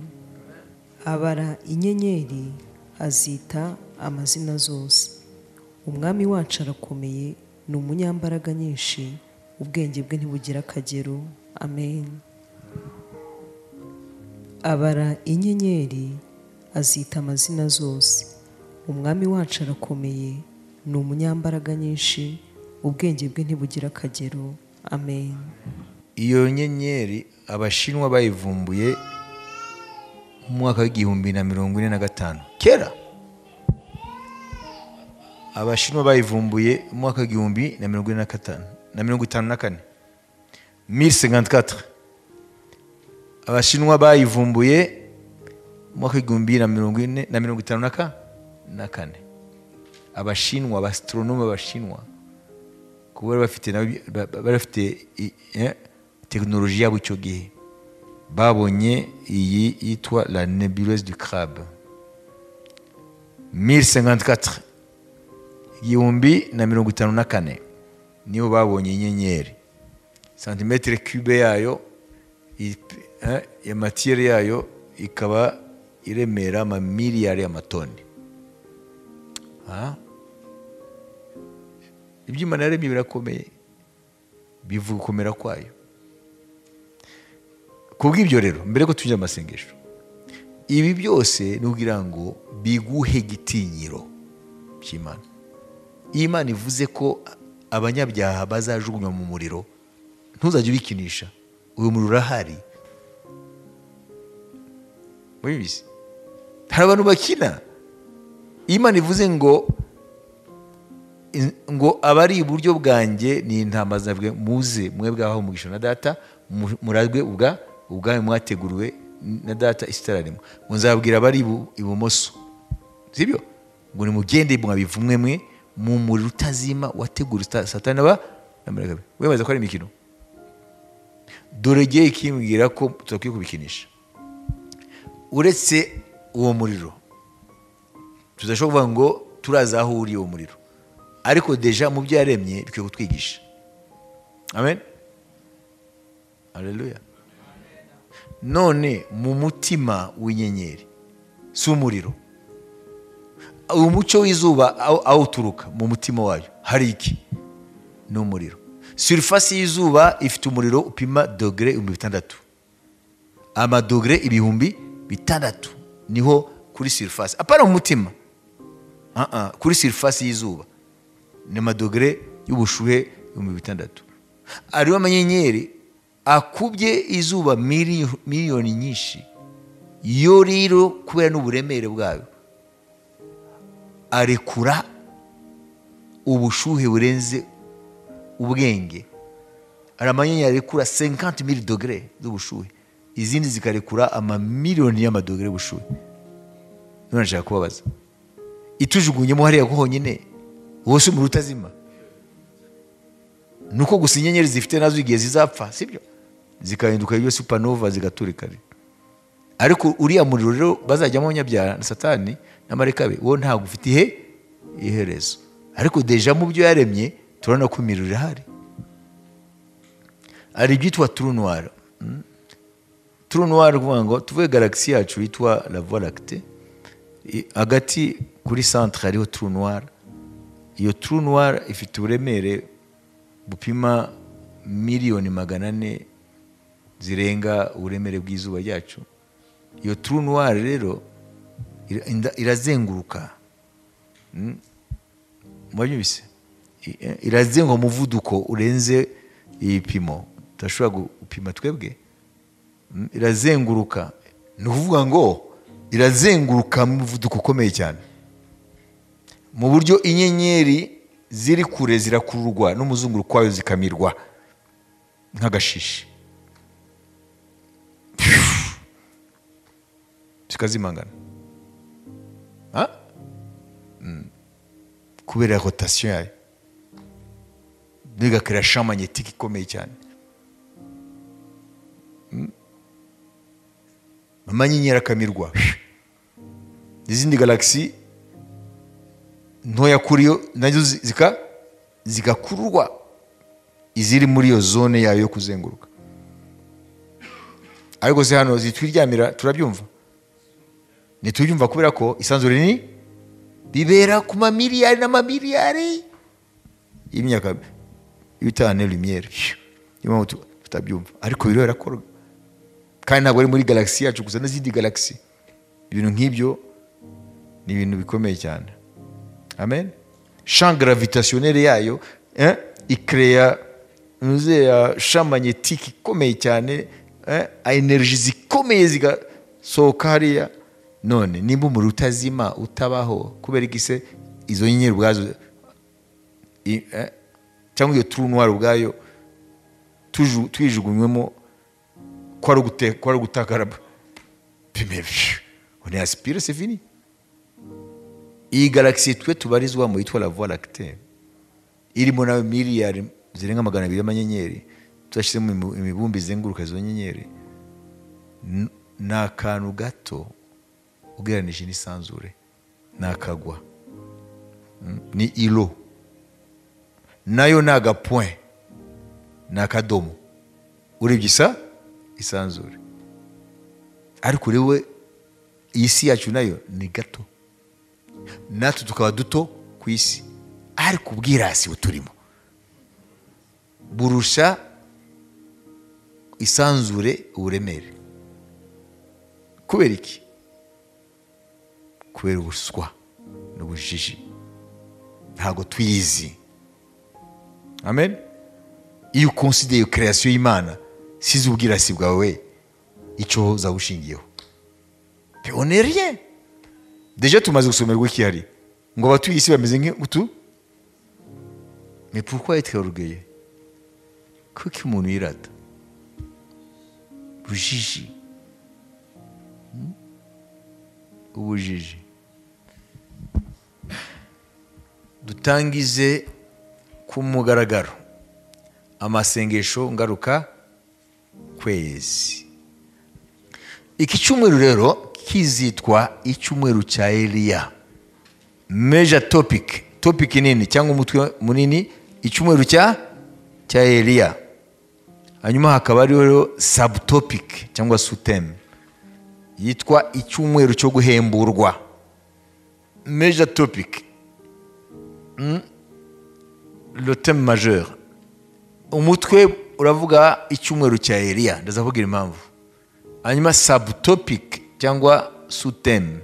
Abara inyenyeri azita amazina zose, umwami wacu arakomeye, ni umunyambaraga nyinshi, ubwenge bwe ntibugira akagero. Amen. Abara inyenyeri azita amazina zose, umwami wacu arakomeye, ni umunyambaraga nyinshi, ubwenge bwe ntibugira akagero. Amen. Iyo nyenyeri abashinwa bayivumbuye mu mwaka w'1045 kera. Abashinwa bayivumbuye mu mwaka w'1054 1054. Abashinwa bayivumbuye mu mwaka w'2054. Abashinwa, abastronome abashinwa, kuba bafite tekinoloji yabo icyo gihe, babonye iyi yitwa la nébuleuse du crabe. 1054 1054 niyo babonye inyenyeri. Santimetre cube yayo ya matière yayo ikaba iremera amamiliyari y'amatoni. Iby'Imana yaremye birakomeye, bivuga gukomera kwayo. Kubw'ibyo rero, mbere ko tujya amasengesho, ibi byose nugira ngo biguhe gitinyiro cy'Imana. Imana ivuze ko abanyabyaha bazajugunywa mu muriro, ntuzajye ubikinisha. Uyu muriro urahari. Mubizi, hari abantu bakina. Imana ivuze ngo abari iburyo bwanjye ni intama zabwe, muze mwebwe aho umugisha na data, muragwe ubwami mwateguriwe na data isitararimo. Nzabwira abari ibumoso, sibyo, ngo nimugende mwabivumwe mwe mu muriro utazima wategura Satani n'amarayika be. Webaza ko ari imikino? Dore giye kimbwira ko tutakwiye kubikinisha. Uretse uwo muriro tudashobora ngo turazahuriye uwo muriro, ariko deja mu byo yaremye bikwiye kutwigisha. Amen. Haleluya. None mu mutima w'inyenyeri si umuriro, umucyo w'izuba aho uturuka mu mutima wayo hari iki? Ni umuriro. Surface y'izuba ifite umuriro upima dogere 600, amadogere 600 niho kuri surface, apana mu mutima. Kuri surface y'izuba ni amadogere y'ubushuhe 600. Ariho amanyenyeri akubye izuba miliyoni nyinshi. Yo rero kubera n'uburemere bwayo arekura ubushuhe burenze ubwenge. Ari amanyenyeri arekura 50,000 dogere z'ubushuhe, izindi zikarekura amamiliyoni y'amadogere y'ubushuhe. None nshaka kubabaza, itujugunyemo hariya ko honyine wose mu rutazima, nuko gusa inyenyeri zifite nazo igihe zizapfa, sibyo, zikahinduka iyo supernova zigaturika. Ariko uriya muriro rero bazajyamo abanyabyaha na Satani n'amarayika be, wo ntabwo ufite iherezo. Ariko deja mu byo yaremye turabona ko imiriro irahari. Ari ibyitwa trou noir. Trou noir kuvuga ngo tuvuge galaxy yacu yitwa la Voie lactée, hagati kuri centre hariho trou noir. Iyo trou noir ifite uburemere bupima miliyoni 400 zirenga uburemere bw'izuba ryacu. Iyo trou noir rero irazenguruka, mwabyumvise, irazenguruka umuvuduko urenze ibipimo tudashobora gupima twebwe. Irazenguruka, ni ukuvuga ngo irazenguruka mu muvuduko ukomeye cyane, mu buryo inyenyeri ziri kure zirakururwa n'umuzunguruko wayo zikamirwa nk'agashishi, zikazimangana kubera rotation yayo. bigakora champ magnétique ikomeye cyane. Amanyenyeri akamirwa, izindi galaxy ntoya kuri yo nazo zigakururwa iziri muri iyo zone yayo yo kuzenguruka. Ariko se hano zitwiryamira turabyumva? Ntitubyumva kubera ko isanzure ni bibera ku mamiliyari n'amamiliyari y'imyaka y'itane lumière. Imwe tutabyumva ariko biro yarakora, kandi ntabwo ari muri galaxy yacu gusa, n'izindi galaxy. Ibintu nk'ibyo ni ibintu bikomeye cyane. Amen. Champ gravitationnel yayo ikrea ya champ magnétique ikomeye cyane, energy zikomeye zigasohoka hariya. None nimba umuri utazima utabaho kubera igise izo nyenyeri ubwazo cyangwa iyo trou noir ubwayo twijugunywemo kwari gutakara pimevi on aspire c'est fini. Iyi galaxy twe tubarizwamo yitwa la Voie lactée, irimo na miliyari zirenga 200 y'amanyenyeri, twashyizemo imibumbe izenguruka izo nyenyeri. N'akantu gato ugereranije n'isanzure, n'akagwa, ni ilo nayo naga point, n'akadomo urebye isanzure. Ariko rewe isi yacu nayo ni gato, natwe tukaba duto ku isi, ariko ubwirasi buturimo burusha isanzure uburemere. Kubera iki? Kubera ubuswa n'ubujiji, ntabwo twiyizi. Amen. Iyo considère iyo création y'Imana, size ubwirasi bwawe icyo zawushingiyeho. On est rien. Déjà tumaze gusomerwa iki hari ngo batuye isi bameze nk'utu. Mais pourquoi être orgueilleux? Kuki umuntu yirata? Ubujiji. Ubujiji. Dutangize ku mugaragaro amasengesho ngaruka kwezi. Iki cyumweru rero kizitwa icyumweru cya Eliya. Major topic nini cyangwa umutwe munini, icyumweru cya Eliya. Hanyuma hakaba ariho subtopic cyangwa sous-thème yitwa icyumweru cyo guhemburwa. Major topic, le thème majeur. Umutwe uravuga icyumweru cya Eliya, ndazavugira impamvu. Hanyuma subtopic cyangwa sous-thème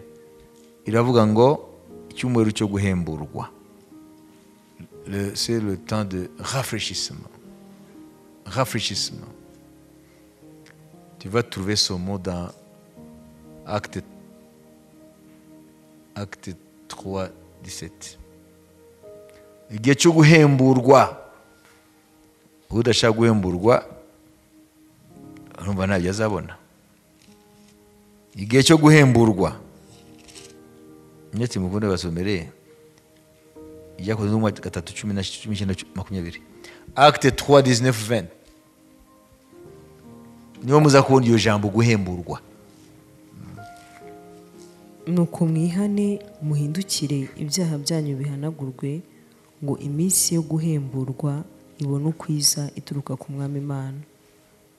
iravuga ngo icyumweru cyo guhemburwa. C'est le temps de rafraîchissement. Rafraîchissement. Tu vas trouver ce mot dans Acte 3, 17. Igihe cyo guhemburwa. Udashaka guhemburwa urumva ntabyo azabona. Igihe cyo guhemburwa. Nyati mukunde basomere yakoze mu 3:19-20. Acte 3, 19, 20. Niyo muza kubona iyo jambo guhemburwa. Nuko mwihane muhindukire ibyaha byanyu bihanagurwe, ngo iminsi yo guhemburwa ibone ukwiza ituruka ku Mwami Imana,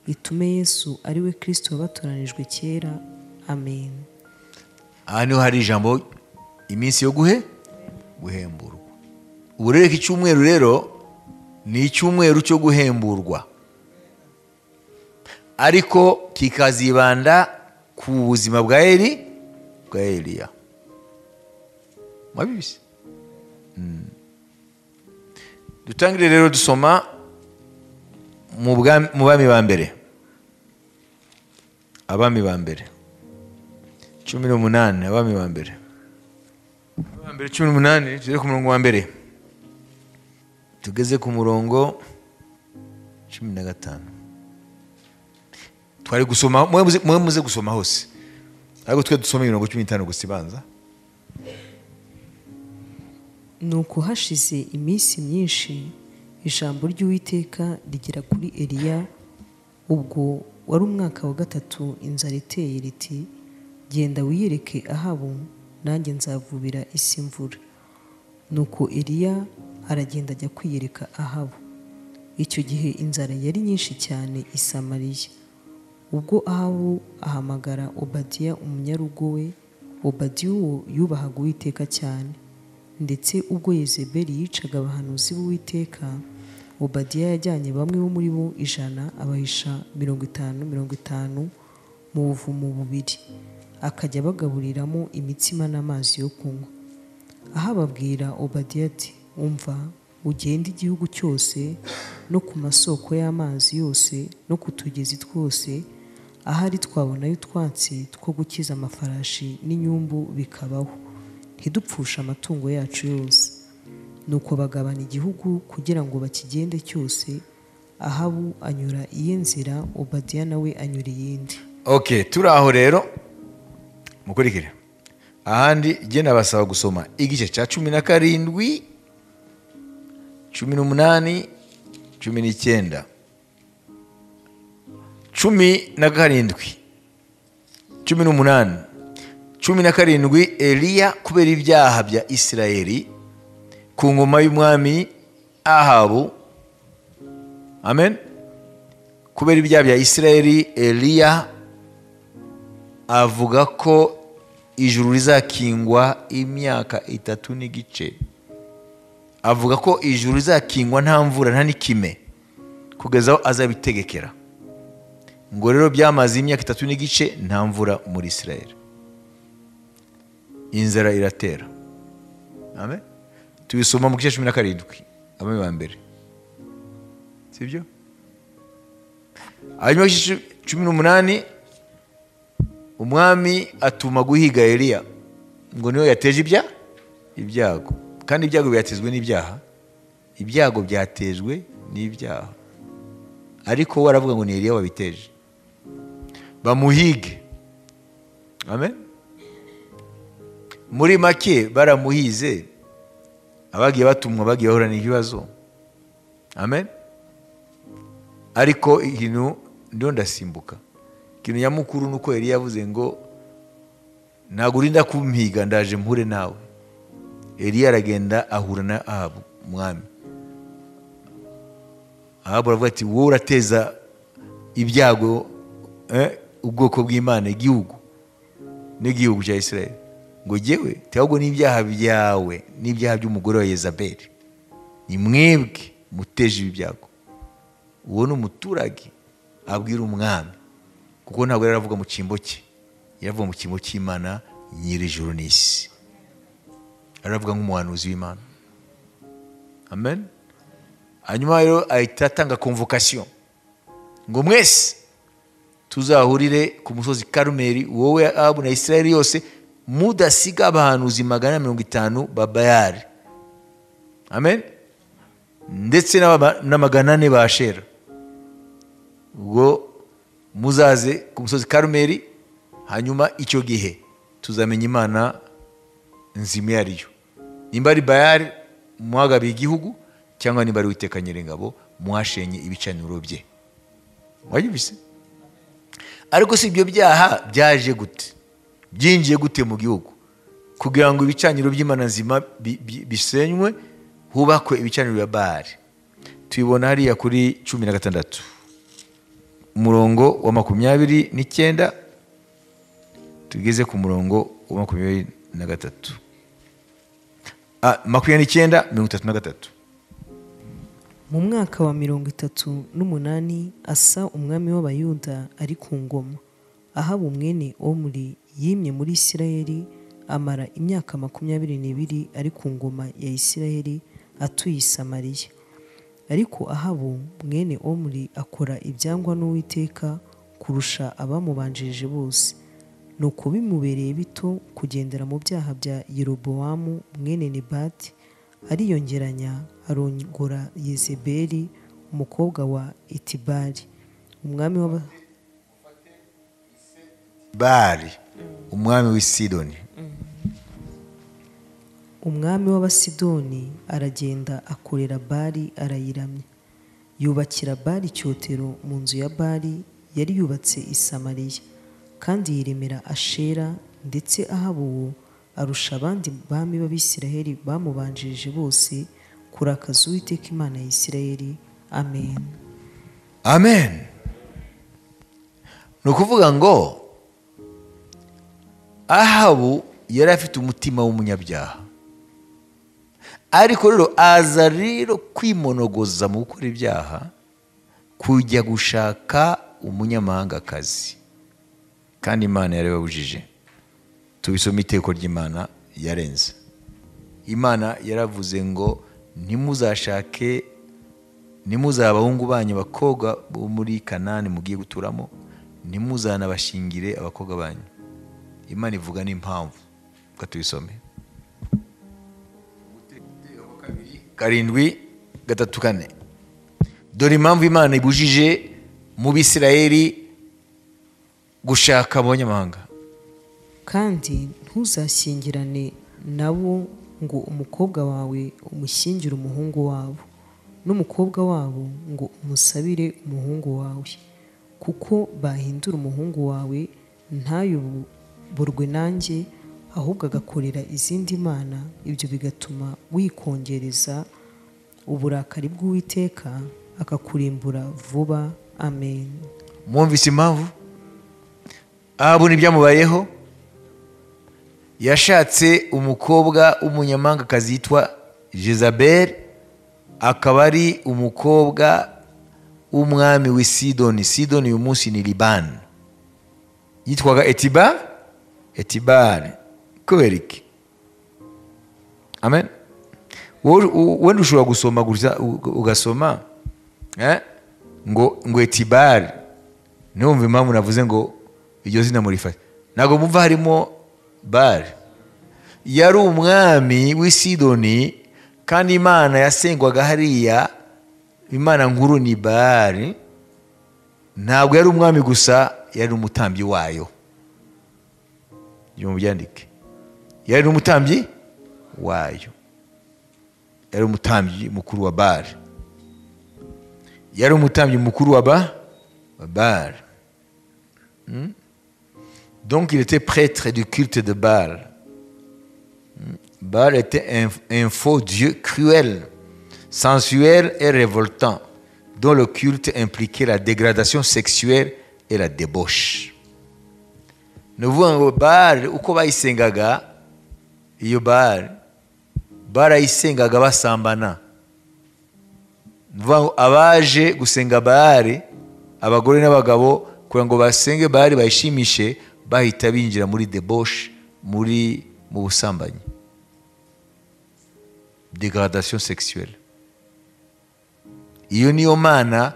itume Yesu ari we Kristo wabatoranijwe kera. Amen. Aha niho hari ijambo iminsi yo guhemburwa. Ubu rero iki cyumweru rero ni icyumweru cyo guhemburwa, ariko kikazibanda ku buzima bwa Eliya. Mwabizi? Dutangire rero dusoma mu bami ba mbere. Abami ba mbere 18. Abami ba mbere 18, tugeze ku murongo wa mbere. Tugeze ku murongo 15. Twari gusoma, mwe muze gusoma hose, ariko twe dusoma imirongo 15 gusa ibanza. Nuko hashize iminsi myinshi ijambo ry'Uwiteka rigera kuri Eliya ubwo wari umwaka wa 3 inzara iteye riti genda wiyereke Ahabu nanjye nzavubira isi imvura. Nuko Eliya aragenda ajya kwiyereka Ahabu. Icyo gihe inzara yari nyinshi cyane i Samariya. Ubwo Ahabu ahamagara Obadiya umunyarugo we, Obadiya uwo yubahaga Uwiteka cyane. Ndetse ubwo Yezebeli yicaga abahanuzi b'Uwiteka, Obadiya yajyanye bamwe bo muri bo 100 abahisha 50 mu buvumo bubiri, akajya bagaburiramo imitsima n'amazi yo kunywa. Ahababwira Obadiya ati umva, ugenda igihugu cyose no ku masoko y'amazi yose no ku tugezi twose, ahari twabonayo utwatsi two gukiza amafarashi n'inyumbu bikabaho, ntidupfusha amatungo yacu yose. Nuko bagabana igihugu kugira ngo bakigende cyose. Ahabu anyura iye nzira, Obadiya nawe anyura iyindi. Okay, turi aho rero mukurikire. Ahandi genda basaba gusoma igice cya 17, 18, 19, 17, 18, 17. Eliya kubera ibyaha bya Isirayeli ku ngoma y'umwami Ahabu. Amen. Kubera ibyaha bya Isirayeli, Eliya avuga ko ijuru rizakingwa imyaka 3 n'igice. Avuga ko ijuru rizakingwa nta mvura nta n'ikime kugeza aho azabitegekera. Ngo rero byamaze imyaka 3 n'igice nta mvura muri Isirayeli. Inzara iratera. Amen. Tubisoma mu gice 17 abami ba mbere. Sibyo? Hanyuma 18 umwami atuma guhiga Eliya, ngo niyo yateje ibyago. Kandi ibyago byatezwe n'ibyaha. Ibyago byatejwe n'ibyaha. Ariko waravuga ngo ni Eliya wabiteje. Bamuhige. Amen. Muri make baramuhize, abagiye batumwa bagiye bahorana ibibazo. Amen. Ariko ikintu ndio ndasimbuka, ikintu nyamukuru nuko Eliya yavuze ngo ntago urinda kumpiga ndaje mpure nawe. Eliya aragenda ahura na Ahabu umwami. Ahabu aravuga ati wowe urateza ibyago ubwoko bw'Imana, igihugu n'igihugu cya Isirayeli. Ngo jewe ahubwo n'ibyaha byawe n'ibyaha by'umugore wa Yezebeli, ni mwebwe muteje ibyago. Uwo ni umuturage abwira umwami, kuko ntabwo yaravuga mu cyimbo cye, yaravuga mu cyimbo cy'Imana nyiri ijuru n'isi. Aravuga nk'umuhanuzi w'Imana. Amen. Hanyuma rero ahita atanga convocation ngo mwese tuzahurire ku musozi Karumeli, wowe Ahabu na Isirayeli yose, mudasiga abahanuzi 150 ba Bayali. Amen. Ndetse na 400 ba Ashera. Ubwo muzaze ku musozi Karumeli, hanyuma icyo gihe tuzamenya Imana nzima yariyo. Nimba ari Bayali muhagabiye igihugu, cyangwa nimba ari Uwiteka Nyiringabo mwashenye ibicaniro bye. Wayibise? Ariko si ibyo byaha byaje gute? Byinjiye gute mu gihugu? Kugira ngo ibicaniro by'Imana nzima bisenywe, hubakwe ibicaniro bya Bayali. Tubibona hariya kuri 16 umurongo wa 29, tugeze ku murongo wa 23. 29:33. Mu mwaka wa 38 Asa umwami w'Abayuda ari ku ngoma. Ahabu mwene Omuri yimye muri Isirayeli, amara imyaka 22 ari ku ngoma ya Isirayeli, atuye i Samariya. Ariko Ahabu mwene Omuri akora ibyangwa n'Uwiteka kurusha abamubanjirije bose. Nuko bimubereye bito kugendera mu byaha bya Yeroboamu mwene Nebati, ariyongeranya arongora Yezebeli umukobwa wa Etibali umwami wa Bali umwami w'i Sidoni. umwami w'Abasidoni aragenda akorera Bali arayiramya, yubakira Bali icyotero mu nzu ya Bali yari yubatse i Samariya, kandi yiremera Ashera, ndetse Ahabu uwo arusha abandi bami b'Abisirayeli bamubanjirije bose kurakaza Uwiteka Imana ya Isirayeli. Amen. Amen. Ni ukuvuga ngo Ahabu yari afite umutima w'umunyabyaha, ariko rero aza rero kwimonogoza mu gukora ibyaha, kujya gushaka umunyamahangakazi, kandi Imana yari yababujije. Tubisoma iteko ry'Imana yarenze. Imana yaravuze ngo ntimuzashake, ntimuzabahungu banyu abakobwa bo muri Kanani mugiye guturamo, ntimuzanabashingire abakobwa banyu. Imana ivuga n'impamvu. Tubisome 7:3-4. Dore impamvu Imana ibujije mu Bisirayeli gushaka abanyamahanga. Kandi ntuzashyingirane nabo ngo umukobwa wawe umushyingire umuhungu wabo, n'umukobwa wabo ngo umusabire umuhungu wawe, kuko bahindura umuhungu wawe ntayoborwe nanjye, ahubwo agakorera izindi mana. Ibyo bigatuma wikongereza uburakari bw'Uwiteka, akakurimbura vuba. Amen. Mwumvise impamvu? Ahabu n'ibyamubayeho, yashatse umukobwa w'umunyamahangakazi yitwa Jezabeli, akaba ari umukobwa w'umwami w'i Sidoni. Sidoni uyu munsi ni Libani, yitwaga Etibari. Kubera iki? Amen. Wenda ushobora gusoma gusa ugasoma ngo Etibari, ntiwumve impamvu navuze ngo iryo zina murifate. Ntabwo mumva harimo Bali. Yari umwami w'i Sidoni, kandi Imana yasengwaga hariya, Imana nkuru ni Bali. Ntabwo yari umwami gusa, yari umutambyi wayo. Mubyandike, yari umutambyi wayo, yari umutambyi mukuru wa Bali, yari umutambyi mukuru wa Bali. Donc il était prêtre du culte de Baal. Baal était un faux dieu cruel, sensuel et révoltant, dont le culte impliquait la dégradation sexuelle et la débauche. Ni ukuvuga ngo Baal uko bayisengaga, iyo Baal barayisengaga basambana. Ni ukuvuga ngo abaje gusenga Baal, abagore n'abagabo, kugira ngo basenge Baal bayishimishe, bahita binjira muri débauche, mu busambanyi, dégradation sexuelle. Iyo niyo mana,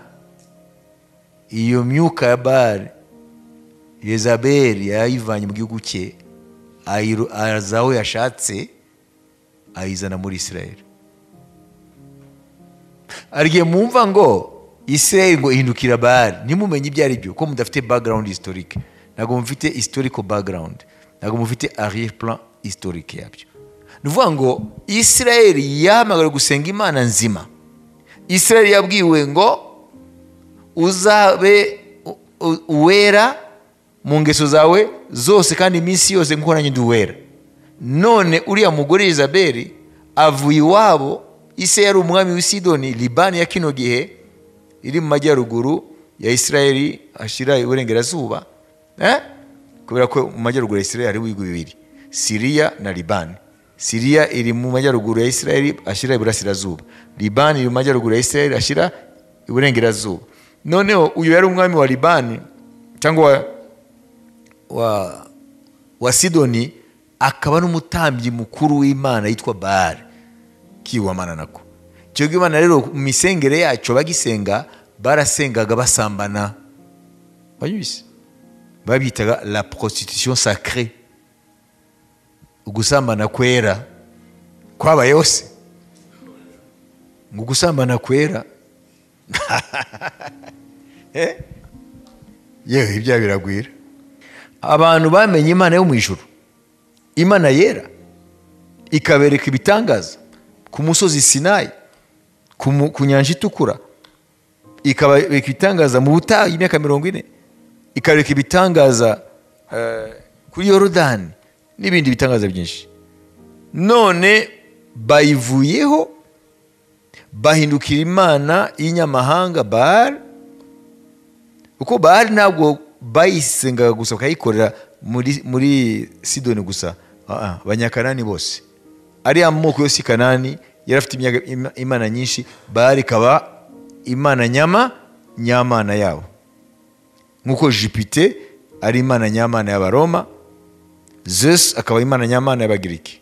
iyo myuka ya Baal Yezabeli yayivanye mu gihugu cye, aza aho yashatse, ayizana muri Isirayeli. Arigiye mumva ngo Isirayeli ngo ihindukira Baal, ntimumenye ibyo ari byo, ko mudafite background historique. Ntabwo mufite historical background, ntabwo mufite arrière plan historique yabyo. Ni ukuvuga ngo Isirayeli yahamagara gusenga Imana nzima. Isirayeli yabwiwe ngo uzabe uwera mu ngeso zawe zose, kandi iminsi yose nk'uko nanjye ndi uwera. None uriya mugore Yezabeli avuye iwabo. Ise yari umwami w'i Sidoni, Libani ya kino gihe iri mu majyaruguru ya Isirayeli ashira iburengerazuba. Kubera ko mu majyaruguru ya Isirayeli hari ibihugu bibiri, Siriya na Libani. Siriya iri mu majyaruguru ya Isirayeli ashira iburasirazuba, Libani iri mu majyaruguru ya Isirayeli ashira iburengerazuba. Noneho uyu yari umwami wa Libani cyangwa wa Sidoni, akaba n'umutambyi mukuru w'Imana yitwa Baal, kiwamana nako. Cyo Imana rero mu misengere yacu bagisenga, barasengaga basambana. Bayise babitaga la prostitution sacrée. Ugusambana kwera kwaba yose, ngo gusambana kwera yewe ibya biragwira. Abantu bamenye Imana yo mu ijuru, Imana yera, ikabereka ibitangaza ku musozi Sinayi, ku nyanja itukura, ikabereka ibitangaza mu butayu imyaka 40, ikabereka ibitangaza kuri Yorodani n'ibindi bitangaza byinshi. None bayivuyeho bahindukira imana y'inyamahanga Baal, kuko Baal ntabwo bayisengaga gusa bakayikorera muri Sidoni gusa, abanyakanani bose, ari amoko yose Kanani yari afite imana nyinshi. Baal ikaba imana nyamana yabo, nk'uko Jupiter ari imana nyamana y'Abaroma, Zeus akaba imana nyamana y'Abagiriki.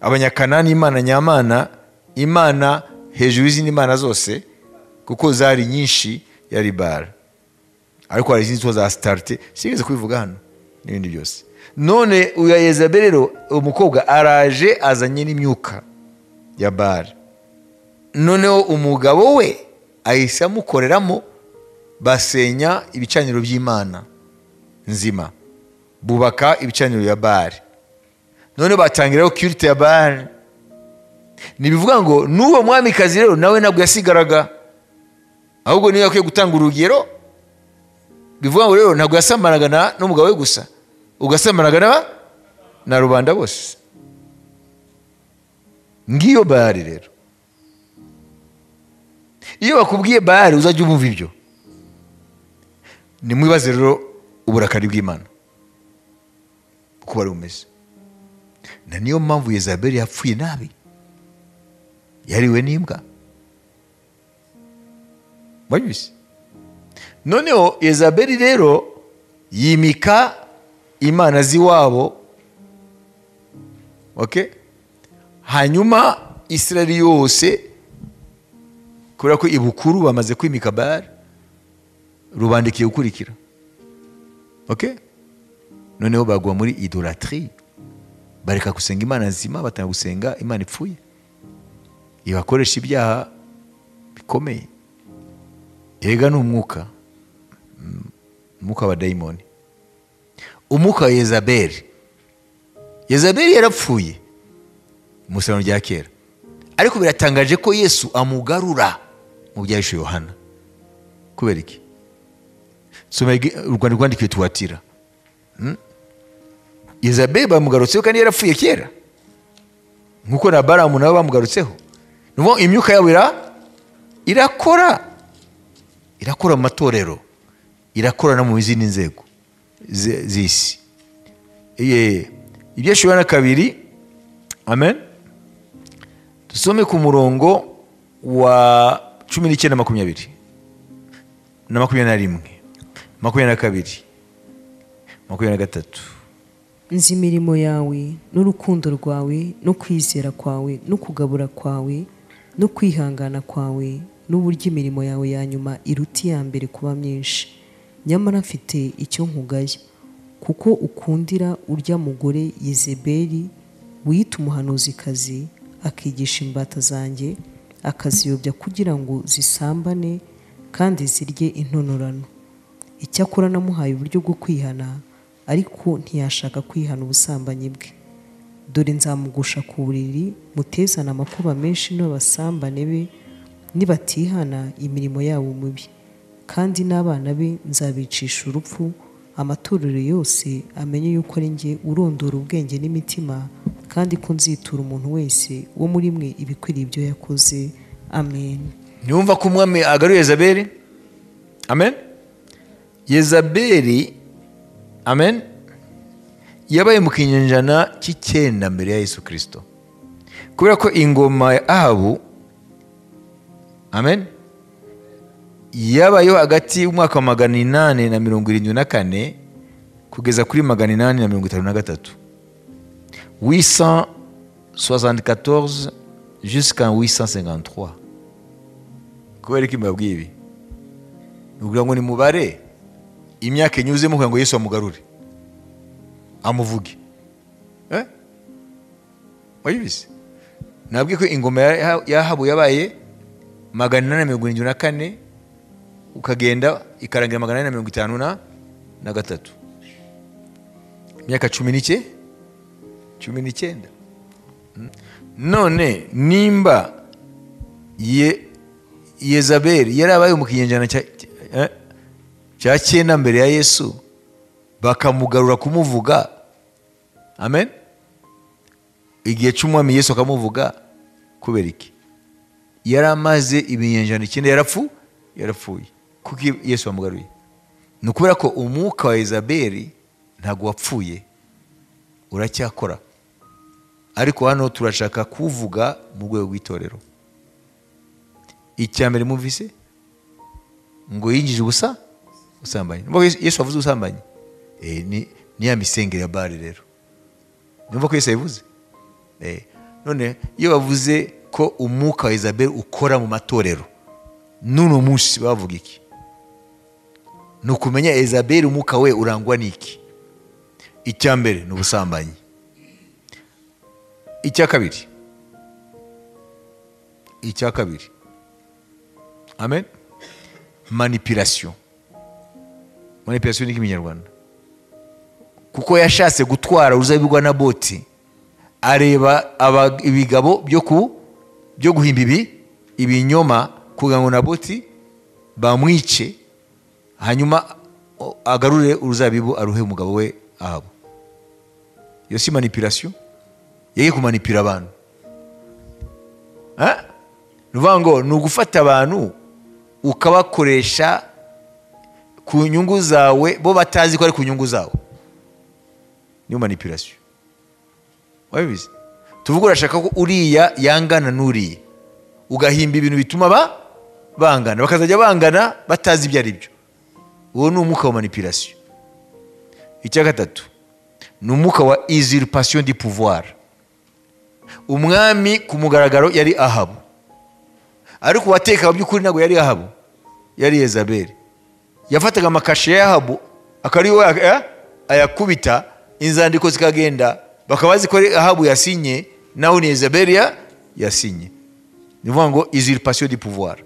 Abanyakanani imana nyamana, imana hejuru y'izindi mana zose, kuko zari nyinshi, yari Baal. Ariko hari izindi za Astarte sigeze kubivuga hano n'ibindi byose. None uya Yezabeli rero, umukobwa araje azanye n'imyuka ya Baal. Noneho umugabo we ahise amukoreramo, basenya ibicaniro by'imana nzima, bubaka ibicaniro ya Baal. None batangiraho culte ya Baal. Nibivuga ngo n'uwo mwamikazi rero nawe nabwo yasigaraga, ahubwo niyo yakwiye gutanga urugero. Bivuga ngo rero ntabwo yasamanaga n'umugabo we gusa, ugasamanaga na rubanda bose. Ngiyo Baal rero. Iyo bakubwiye Baal uzajya umva ibyo. Ni mwibaze rero uburakari bw'Imana uko bari bumeze. Na niyo mpamvu Yezabeli yapfuye nabi, yariwe n'imbwa. Babizi. Noneho Yezabeli rero yimika imana z'iwabo, okay? Hanyuma Israeli yose, kubera ko ibukuru bamaze kwimika Baal, rubandikiye gukurikira, okay? Noneho bagwa muri idolatrie, bareka gusenga imana nzima, batanga gusenga imana ipfuye, ibakoresha ibyaha bikomeye. Ega ni umwuka wa daimoni, umwuka wa Yezabeli. Yezabeli yarapfuye mu Isezerano rya kera, ariko biratangaje ko Yesu amugarura mu byahishuwe Yohana. Kubera iki? Soma urwandiko rwandikiwe Tuwatira. Yezabeli bamugarutseho kandi yarapfuye kera, nk'uko na Balamu nabo bamugarutseho. Nuko imyuka yabo irakora mu matorero, irakora no mu zindi nzego z'isi. Ibyeshuwe Yohana 2, amen. Tusome ku murongo wa 19 na 20 na 21, 22, 23. Nzi imirimo yawe n'urukundo rwawe no kwizera kwawe no kugabura kwawe no kwihangana kwawe, n'uburyo imirimo yawe ya nyuma iruta iya mbere kuba myinshi. Nyamara mfite icyo nkugaya, kuko ukundira urya mugore Yezebeli wiyita umuhanuzikazi, akigisha imbata zanjye, akaziyobya kugira ngo zisambane kandi zirye intonorano. Icyakora namuhaye uburyo bwo kwihana, ariko ntiyashaka kwihana ubusambanyi bwe. Dore nzamugusha ku buriri, mutezana amakuba menshi n'abasambane be, nibatihana imirimo yabo mibi, kandi n'abana be nzabicisha urupfu. Amatorero yose amenye yuko ari njye urondora ubwenge n'imitima, kandi ko nzitura umuntu wese wo muri mwe ibikwiriye ibyo yakoze. Amen. Nyumva ko umwami agaruye Yezabeli. Amen. Yezabeli, amen, yabaye mu kinyejana cy'icyenda mbere ya Yesu Kristo. Kubera ko ingoma ya Ahabu, amen, yabayeho hagati y'umwaka wa 874 kugeza kuri 853, 874 jusqu'en 853. Kubera ko mbabwiye ibi, nukugira ngo ni mubare imyaka inyuzemo kugira ngo Yesu amugarure amuvuge. Wayibize? Nabwiye ko ingoma ya Ahabu yabaye 874 ukagenda ikarangira 853, imyaka 19. none nimba Yezabeli yarabaye mu kinyejana cya cyenda mbere ya Yesu, bakamugarura kumuvuga, amen, igihe cy'umwami Yesu akamuvuga, kubera iki? Yari amaze ibinyejana icyenda yarapfuye. Kuko Yesu amugaruye, ni ukubera ko umwuka wa Yezabeli ntabwo wapfuye, uracyakora. Ariko hano turashaka kuvuga mu rwego rw'itorero. Icya mbere muvise ngo yinjije ubusambanyi. Yesu avuze ubusambanyi, ni ya misengere ya Bali rero. Numva ko Yesu yavuze. None iyo bavuze ko umwuka wa Yezabeli ukora mu matorero, nuno munsi bavuga iki? Ni ukumenya Yezabeli umwuka we urangwa n'iki? Icya mbere ni ubusambanyi. Icya kabiri, amen, manipulation ni iki mu Kinyarwanda? Kuko yashatse gutwara uruzabibu rwa Naboti, areba ibigabo byo guhimba ibinyoma kugira ngo Naboti bamwice, hanyuma agarure uruzabibu aruhe umugabo we Ahabu. Iyo si manipulation? Yeye kumanipira abantu. Nuvuga ngo ni ugufata abantu ukabakoresha ku nyungu zawe, bo batazi ko ari ku nyungu zawe. Niyo manipulation. Wabizi? Tuvuga urashaka ko uriya yangana n'uriya, ugahimba ibintu bituma bangana, bakazajya bangana batazi ibyo ari byo. Uwo ni umwuka wa manipulation. Icya gatatu ni umwuka wa usurpation du pouvoir. Umwami ku mugaragaro yari Ahabu, ariko wateka by'ukuri ntabwo yari Ahabu, yari Yezabeli. Yafataga amakashe ya Ahabu akariwe ayakubita, inzandiko zikagenda, bakabazi ko Ahabu yasinye, naho ni Yezabeli yasinye. Nivuga ngo usurpation du pouvoir.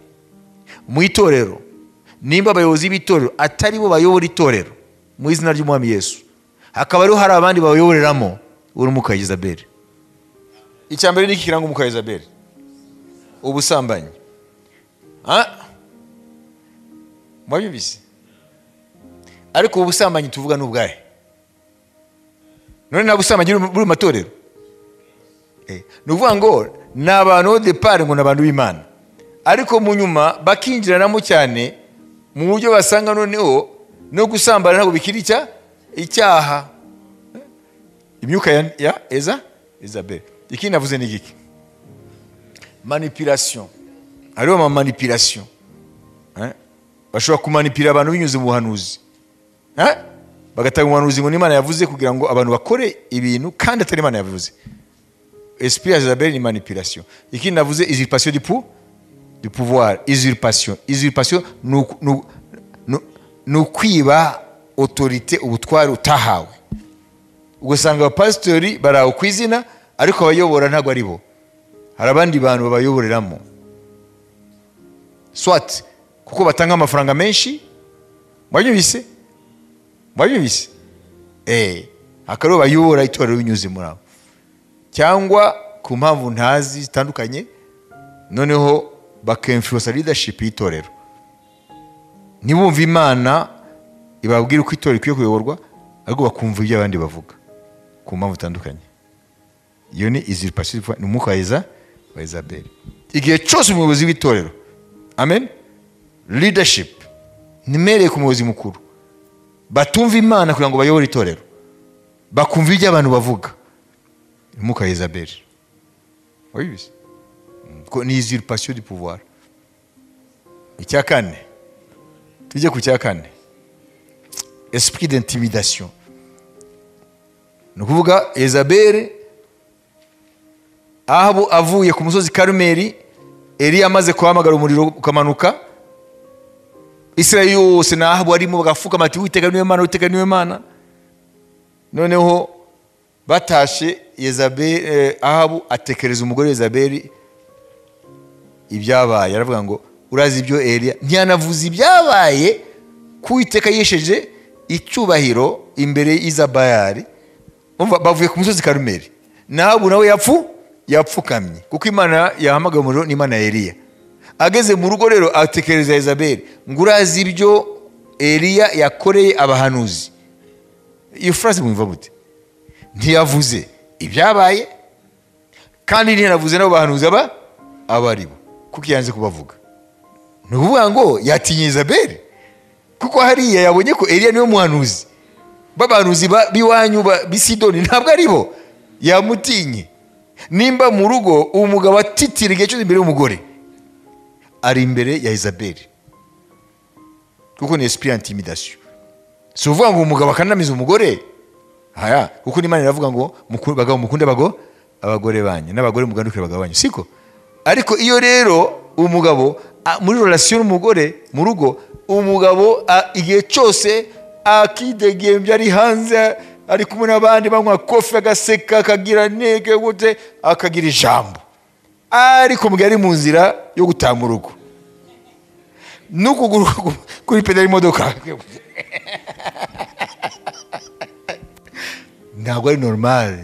Mu itorero, nimba abayobozi b'itorero atari bo bayobora itorero mu izina ry'umwami Yesu, hakaba ariho hari abandi bayoboreramo, uri umwuka wa Yezabeli. Icya mbere ni iki kiranga umwuka wa Yezabeli? Ubusambanyi. Mwabyumvise? Ariko ubusambanyi tuvuga n'ubwahe? None nabusambanyi buri matorero? Nuvuga ngo ni abantu au départ ngo n'abantu b'Imana, ariko mu nyuma bakinjiranamo cyane mu buryo basanga noneho no gusambana ntabwo bikiri icyaha. Imyuka ya Yezabeli. Iki navuze ni giki? Manipulation. Hariho manipulation. Bashobora kumanipira abantu binyuze mu buhanuzi. Bagatanga ubuhanuzi ngo n'Imana yavuze kugira ngo abantu bakore ibintu kandi atari Imana yavuze. Esprit ya Yezabeli ni manipulation. Iki navuze usurpation du pouvoir. Usurpation ni ukwiba autorité, ubutware utahawe. Ugasanga abapasitori baraho ku izina, ariko abayobora ntabwo ari bo, hari abandi bantu babayoboreramo. Swat kuko batanga amafaranga menshi. Mwabyumvise? Akaro bayobora itorero binyuze muri abo, cyangwa ku mpamvu ntazi zitandukanye, noneho bakinfluence leadership y'itorero. Ntibumva Imana ibabwira uko itorero ikwiye kuyoborwa, ariko bakumva ibyo abandi bavuga ku mpamvu zitandukanye. Iyo ni usurpation, ni umwuka wa Yezabeli. Igihe cyose umuyobozi w'itorero, amen, leadership, nimereye ku muyobozi mukuru, batumva Imana kugira ngo bayobore itorero, bakumva ibyo abantu bavuga, umwuka wa Yezabeli. Wabizi? Ni usurpation du pouvoir. Icya kane, tujye ku cya kane, esprit d'intimidation. Ni ukuvuga Yezabeli, Ahabu avuye ku musozi Karumeli, Eliya amaze kuhamagara umuriro ukamanuka, Israeli yose na Ahabu arimo bagapfukama ati Uwiteka niwe Mana. Noneho batashe Ahabu atekereza umugore Yezabeli ibyabaye, aravuga ngo urazi ibyo Eliya ntiyanavuze ibyabaye, ku Uwiteka yesheje icyubahiro imbere y'Izabayali. Bavuye ku musozi Karumeli, na Ahabu nawe yapfukamye kuko Imana yahamagaye umuriro ni Imana ya Eliya. Ageze mu rugo rero atekereza Yezabeli ngo urazi ibyo Eliya yakoreye abahanuzi. Iyo phrase mwumva mute? Ntiyavuze ibyabaye kandi ntiyanavuze n'abo bahanuzi abaribo kuko yanze kubavuga. Ni ukuvuga ngo yatinye Yezabeli kuko hariya yabonye ko Eliya niwe muhanuzi. Babahanuzi biwanyu bisidoni ntabwo aribo. Yamutinye. Nimba mu rugo umugabo atitira igihe cyose imbere y'umugore ari imbere ya Yezabeli kuko ni esprit intimidation. Si uvuga ngo umugabo akanamiza umugore haya kuko n'Imana iravuga ngo bagabo mukunde abagore banyu n'abagore mugandukire abagabo banyu siko. Ariko iyo rero umugabo muri relation n'umugore mu rugo umugabo igihe cyose akidegembya ari hanze ari kumwe n'abandi banywa kofi agaseka akagira nege gute akagira ijambo ariko mugihe ari mu nzira yo gutaha mu rugo n'ukuguru kuri pedali imodoka ntabwo ari normal.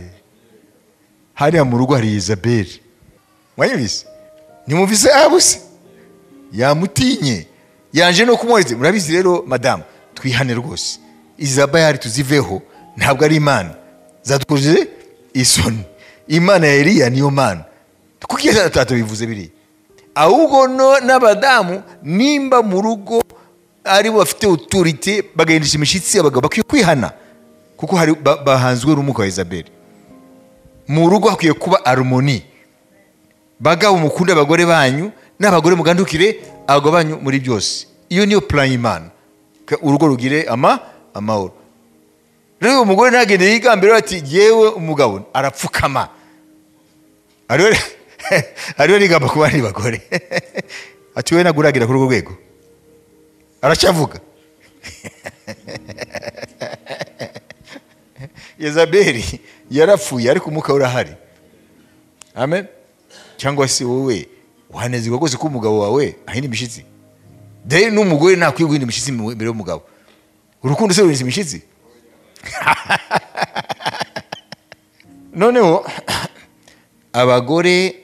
Hariya mu rugo hari Yezabeli. Mwanyumvise? Nimumvise abuse yamutinye yanje no kumweze. Murabizi rero madame twihane rwose Izabeli tuziveho ntabwo ari Imana zadukoze isoni. Imana ya Eliya niyo Mana kuko atatu bivuze biri ahubwo n'abadamu nimba mu rugo ari bafite autorité bagahendisha imishitsi abagabo bakwiye kwihana kuko hari bahanzwe rumuko wa Yezabeli. Mu rugo hakwiye kuba harmony. Bagabo mukunda abagore banyu n'abagore mugandukire abagabo banyu muri byose. Iyo niyo plan y'Imana. Urugo rugire amahoro. Rero umugore ntagende yigambira ati yewe umugabo arapfukama. Ariyo rigamba ku bandi bagore. Ati we naguragira kuri urwo rwego. Aracyavuga. Yezabeli yarapfuye ariko umuka urahari. Amen. Cyangwa se wowe wanezerwa rwose ko umugabo wawe ahinda imishitsi. Dai n'umugore nakwiye guhinda imishitsi imbere y'umugabo. Urukundo se rurinze imishitsi? Noneho abagore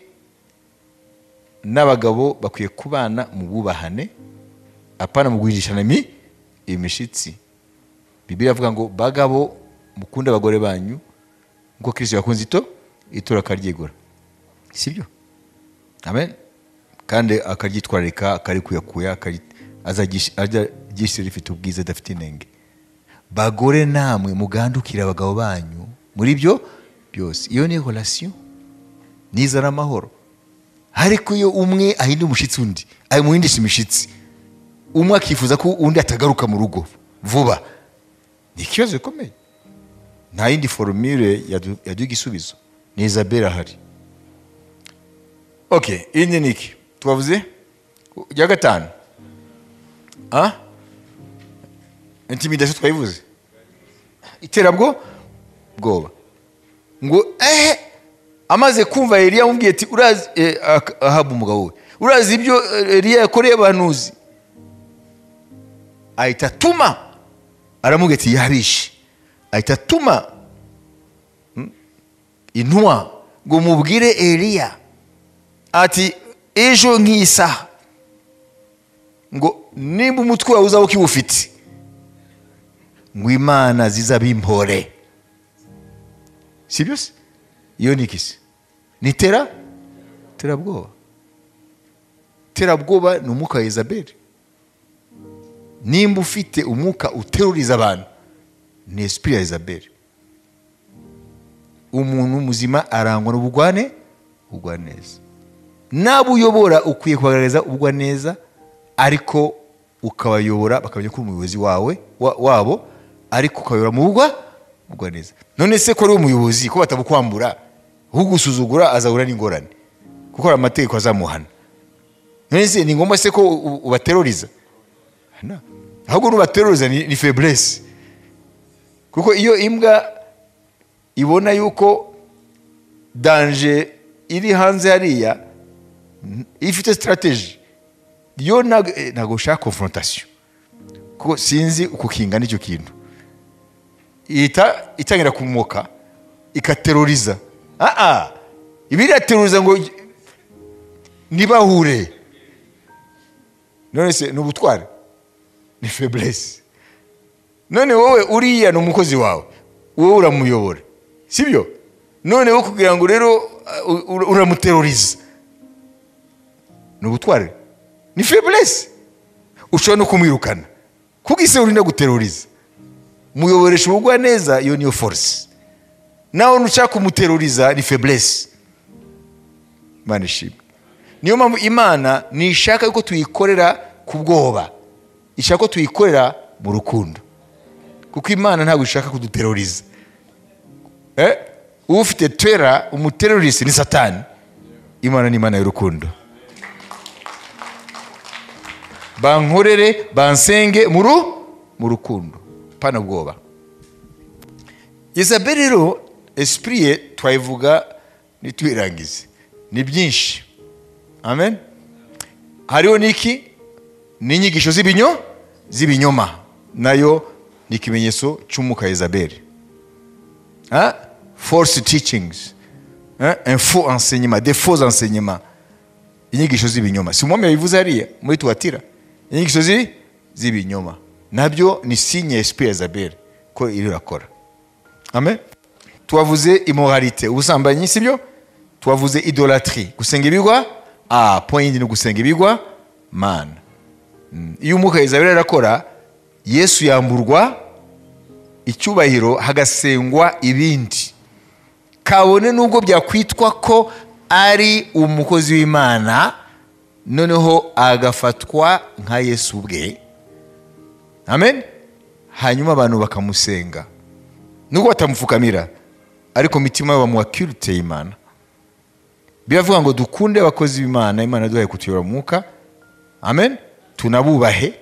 n'abagabo bakwiye kubana mu bubahane apana mu guhindishana imishitsi. Bibiliya avuga ngo bagabo mukunda abagore banyu ngo Kristo yakunze itora akaryegura. Sibyo? Amen. Kandi akaryitwararika akarikuyakuya azagishyira rifite ubwiza adafite inenge. Bagore namwe mugandukira abagabo banyu muri byo byose. Iyo ni relation nizana amahoro. Ariko iyo umwe ahinda umushitsi undi ayimuhindisha imishitsi umwe akifuza ko undi atagaruka mu rugo vuba ni ikibazo gikomeye. Nta yindi formule yaduha igisubizo. Ni Yezabeli ahari. Okay, indi niki twavuze ya gatanu. Intimidation twayivuze. Iterabwo bwoba ngo amaze kumva Eliya amubwiye ati urazi Ahabu umugabo we urazi ibyo Eliya yakoreye abahanuzi. Ahita tuma aramubwiye ati yabishe. Ahita tuma intumwa ngo mubwire Eliya ati ejo nk'isaha ngo nimba umutwe wawe uzaba ukiwufite ngo Imana zizabimpore. Sibyo se? Iyo ni ikisi ni terabwoba. Terabwoba ni umwuka wa Yezabeli. Nimba ufite umwuka uteruriza abantu ni esprit ya Yezabeli. Umuntu muzima arangwa n'ubugwaneza. Nabo uyobora ukwiye kubagaragaza ubugwaneza ariko ukabayobora bakamenya ko umuyobozi wabo ariko ukayobora mu bugwaneza. None se ko ari umuyobozi ko batabukwambura ugusuzugura azahura n'ingorane kuko ari amategeko azamuhana. None se ni ngombwa se ko ubateroriza? Ahubwo n'ubateroriza ni faiblesse. Kuko iyo imbwa ibona yuko danger iri hanze hariya ifite strategy yo ntago ushaka confrontation kuko sinzi ukukinga n'icyo kintu itangira kumoka ikateroriza. ibirateruza ngo nibahure. None se n'ubutware ni faiblesse. None wowe uriya n'umukozi wawe, wowe uramuyobora, sibyo? None wo kugira ngo rero uramuteroriza, n'ubutware ni faiblesse. Ushobora no kumwirukana kuko ise urinda guteroriza. Muyoboresha ubugwa neza, iyo niyo force. Nawe nushaka kumuteroriza ni faiblesse. Imana ishimwe. Niyo mpamvu Imana nishaka yuko tuyikorera ku bwoba, ishaka ko tuyikorera mu rukundo, kuko Imana ntabwo ishaka kuduteroriza. Ufite terror, umuteroriste ni Satani. Imana ni Imana y'urukundo. Bankorere, bansenge mu rukundo, pana bwoba. Yezabeli rero esprit ye twayivuga nitwirangize, ni byinshi. Amen. Hariho niki n'inyigisho z'ibinyoma, nayo ni ikimenyetso cy'umuka Yezabeli. False teachings, un faux enseignement, des faux enseignements, inyigisho z'ibinyoma. Si umwami yabivuze hariya muri Tuatira, inyigisho z'ibinyoma nabyo ni signe esprit Yezabeli ko irakora. Amen. Tuwavuze immoralité, ubusambanyi, sibyo? Tuwavuze idolâtrie, gusenga ibigwa. Point ni gusenga ibigwa mana. Iyo umuka Yezabeli arakora, Yesu yamburwa icyubahiro, hagasengwa ibindi. Kabone nubwo byakwitwa ko ari umukozi w'Imana, noneho agafatwa nka Yesu ubwe. Amen. Hanyuma abantu bakamusenga, nubwo batamupfukamira, ariko mitima yabo bamuwaculte Imana. Biravuga ngo dukunde abakozi b'Imana, Imana duhaye kutuyobora mu mwuka. Amen. Tunabubahe,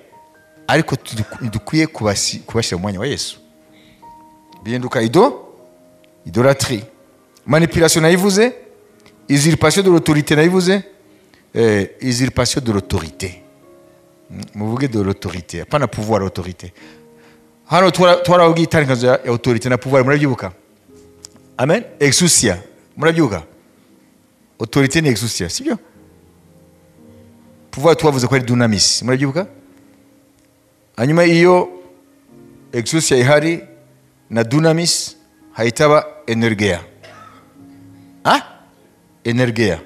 ariko dukwiye kubashyira mu mwanya wa Yesu. Bihinduka idolâtrie. Manipulation nayivuze, usurpation de l'autorité nayivuze, usurpation de l'autorité. Muvuge de l'autorité, pas na pouvoir autorité. Hano twaravuga itangazo ya autorité na pouvoir, murabyibuka? Amen. Exousia, murabyibuka? Autorité ni exousia, sibyo? Pouvoir twavuze ko ari dunamis, murabyibuka? Hanyuma iyo exousia ihari na dunamis haitaba energia. Energia.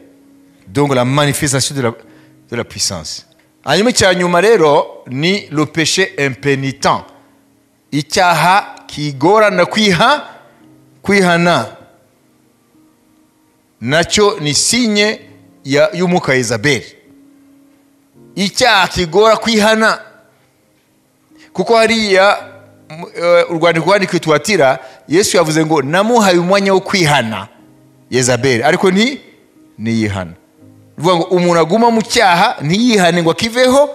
Donc la manifestation de la puissance. Hanyuma cyanyuma rero ni le péché impénitent. Icyaha kigorana kwihana. Nacyo ni signe y'umuka Yezabeli. Icyaha kigora kwihana. Kuko hariya urwandiko rwandikiwe Tuatira, Yesu yavuze ngo namuhaye umwanya wo kwihana Yezabeli, ariko ntiyihana. Bivuga ngo umuntu aguma mu cyaha ntiyihane ngo akiveho,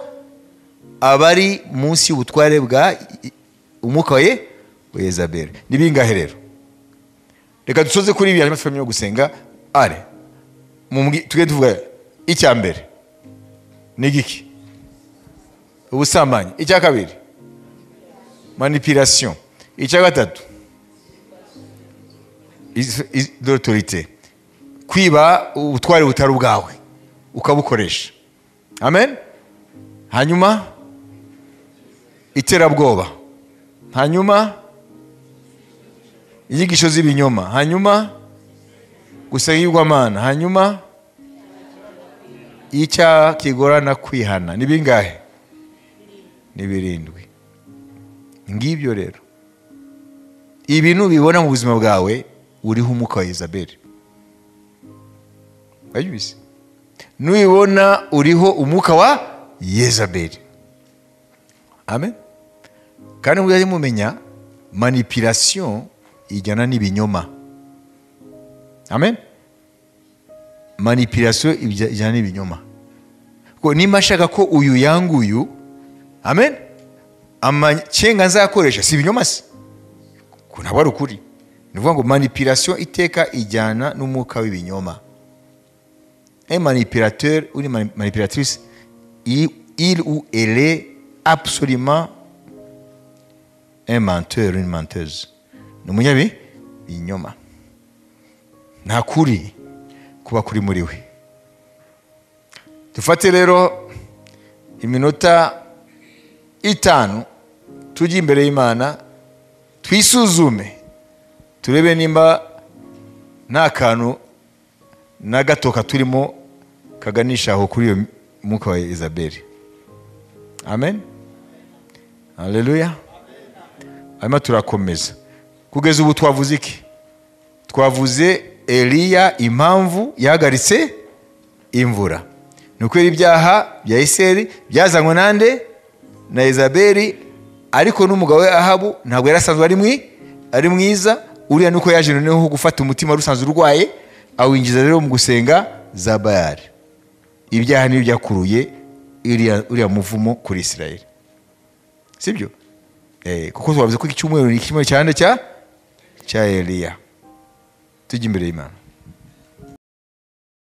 abari munsi y'ubutware bwa umuka wa Yezabeli. Ni bingahe rero? Reka dusoze kuri ibi, hanyuma twemeye gusenga. Tujye tuvuga icya mbere ni giki? Ubusambanyi. Icya kabiri manipulation. Icya gatatu d'autorité, kwiba ubutware butari bwawe ukabukoresha. Amen. Hanyuma iterabwoba, hanyuma inyigisho z'ibinyoma, hanyuma gusenga ibigwamana, hanyuma icyaha kigorana kwihana. Ni bingahe? Ni birindwi. Ngibyo rero, ibintu bibona mu buzima bwawe uriho umuka wa Yezabeli. Bayibise nubibona uriho umuka wa Yezabeli. Amen. Kandi mujye mumenya manipulation ijyana n'ibinyoma. Amen. Manipulation ijyana n'ibinyoma. Ko nimba shaka ko uyu yanguyu, amen, amacenga nzakoresha si ibinyoma se, ko ntabwo ari ukuri. Nivuga ngo manipulation iteka ijyana n'umuka w'ibinyoma. Un manipulateur ou une manipulatrice, il ou elle est absolument un menteur, une menteuse. Ni umunyabinyoma, nta kuri. kuba kuri muri we. Dufate rero iminota 5 tujye imbere y'Imana, twisuzume turebe nimba nta kantu na gato katurimo kaganisha aho kuri iyo mwuka wa Yezabeli. Amen. Haleluya. Hanyuma turakomeza. Kugeza ubu twavuze iki? Twavuze Eliya impamvu yahagaritse imvura. Nuko ibyaha bya Isirayeli byazanywe nande? Na Yezabeli, ariko n'umugabo we Ahabu ntabwo yarasanzwe ari mwiza. Uriya nuko yaje noneho gufata umutima rusanzwe urwaye, awinjiza rero mu gusenga za Bayali. Ibyaha niyo byakuruye uriya muvumo kuri Isirayeli. Sibyo? Kuko twavuze ko icyumweru ni kimwe cyane cya Eliya. Tujye imbere y'Imana.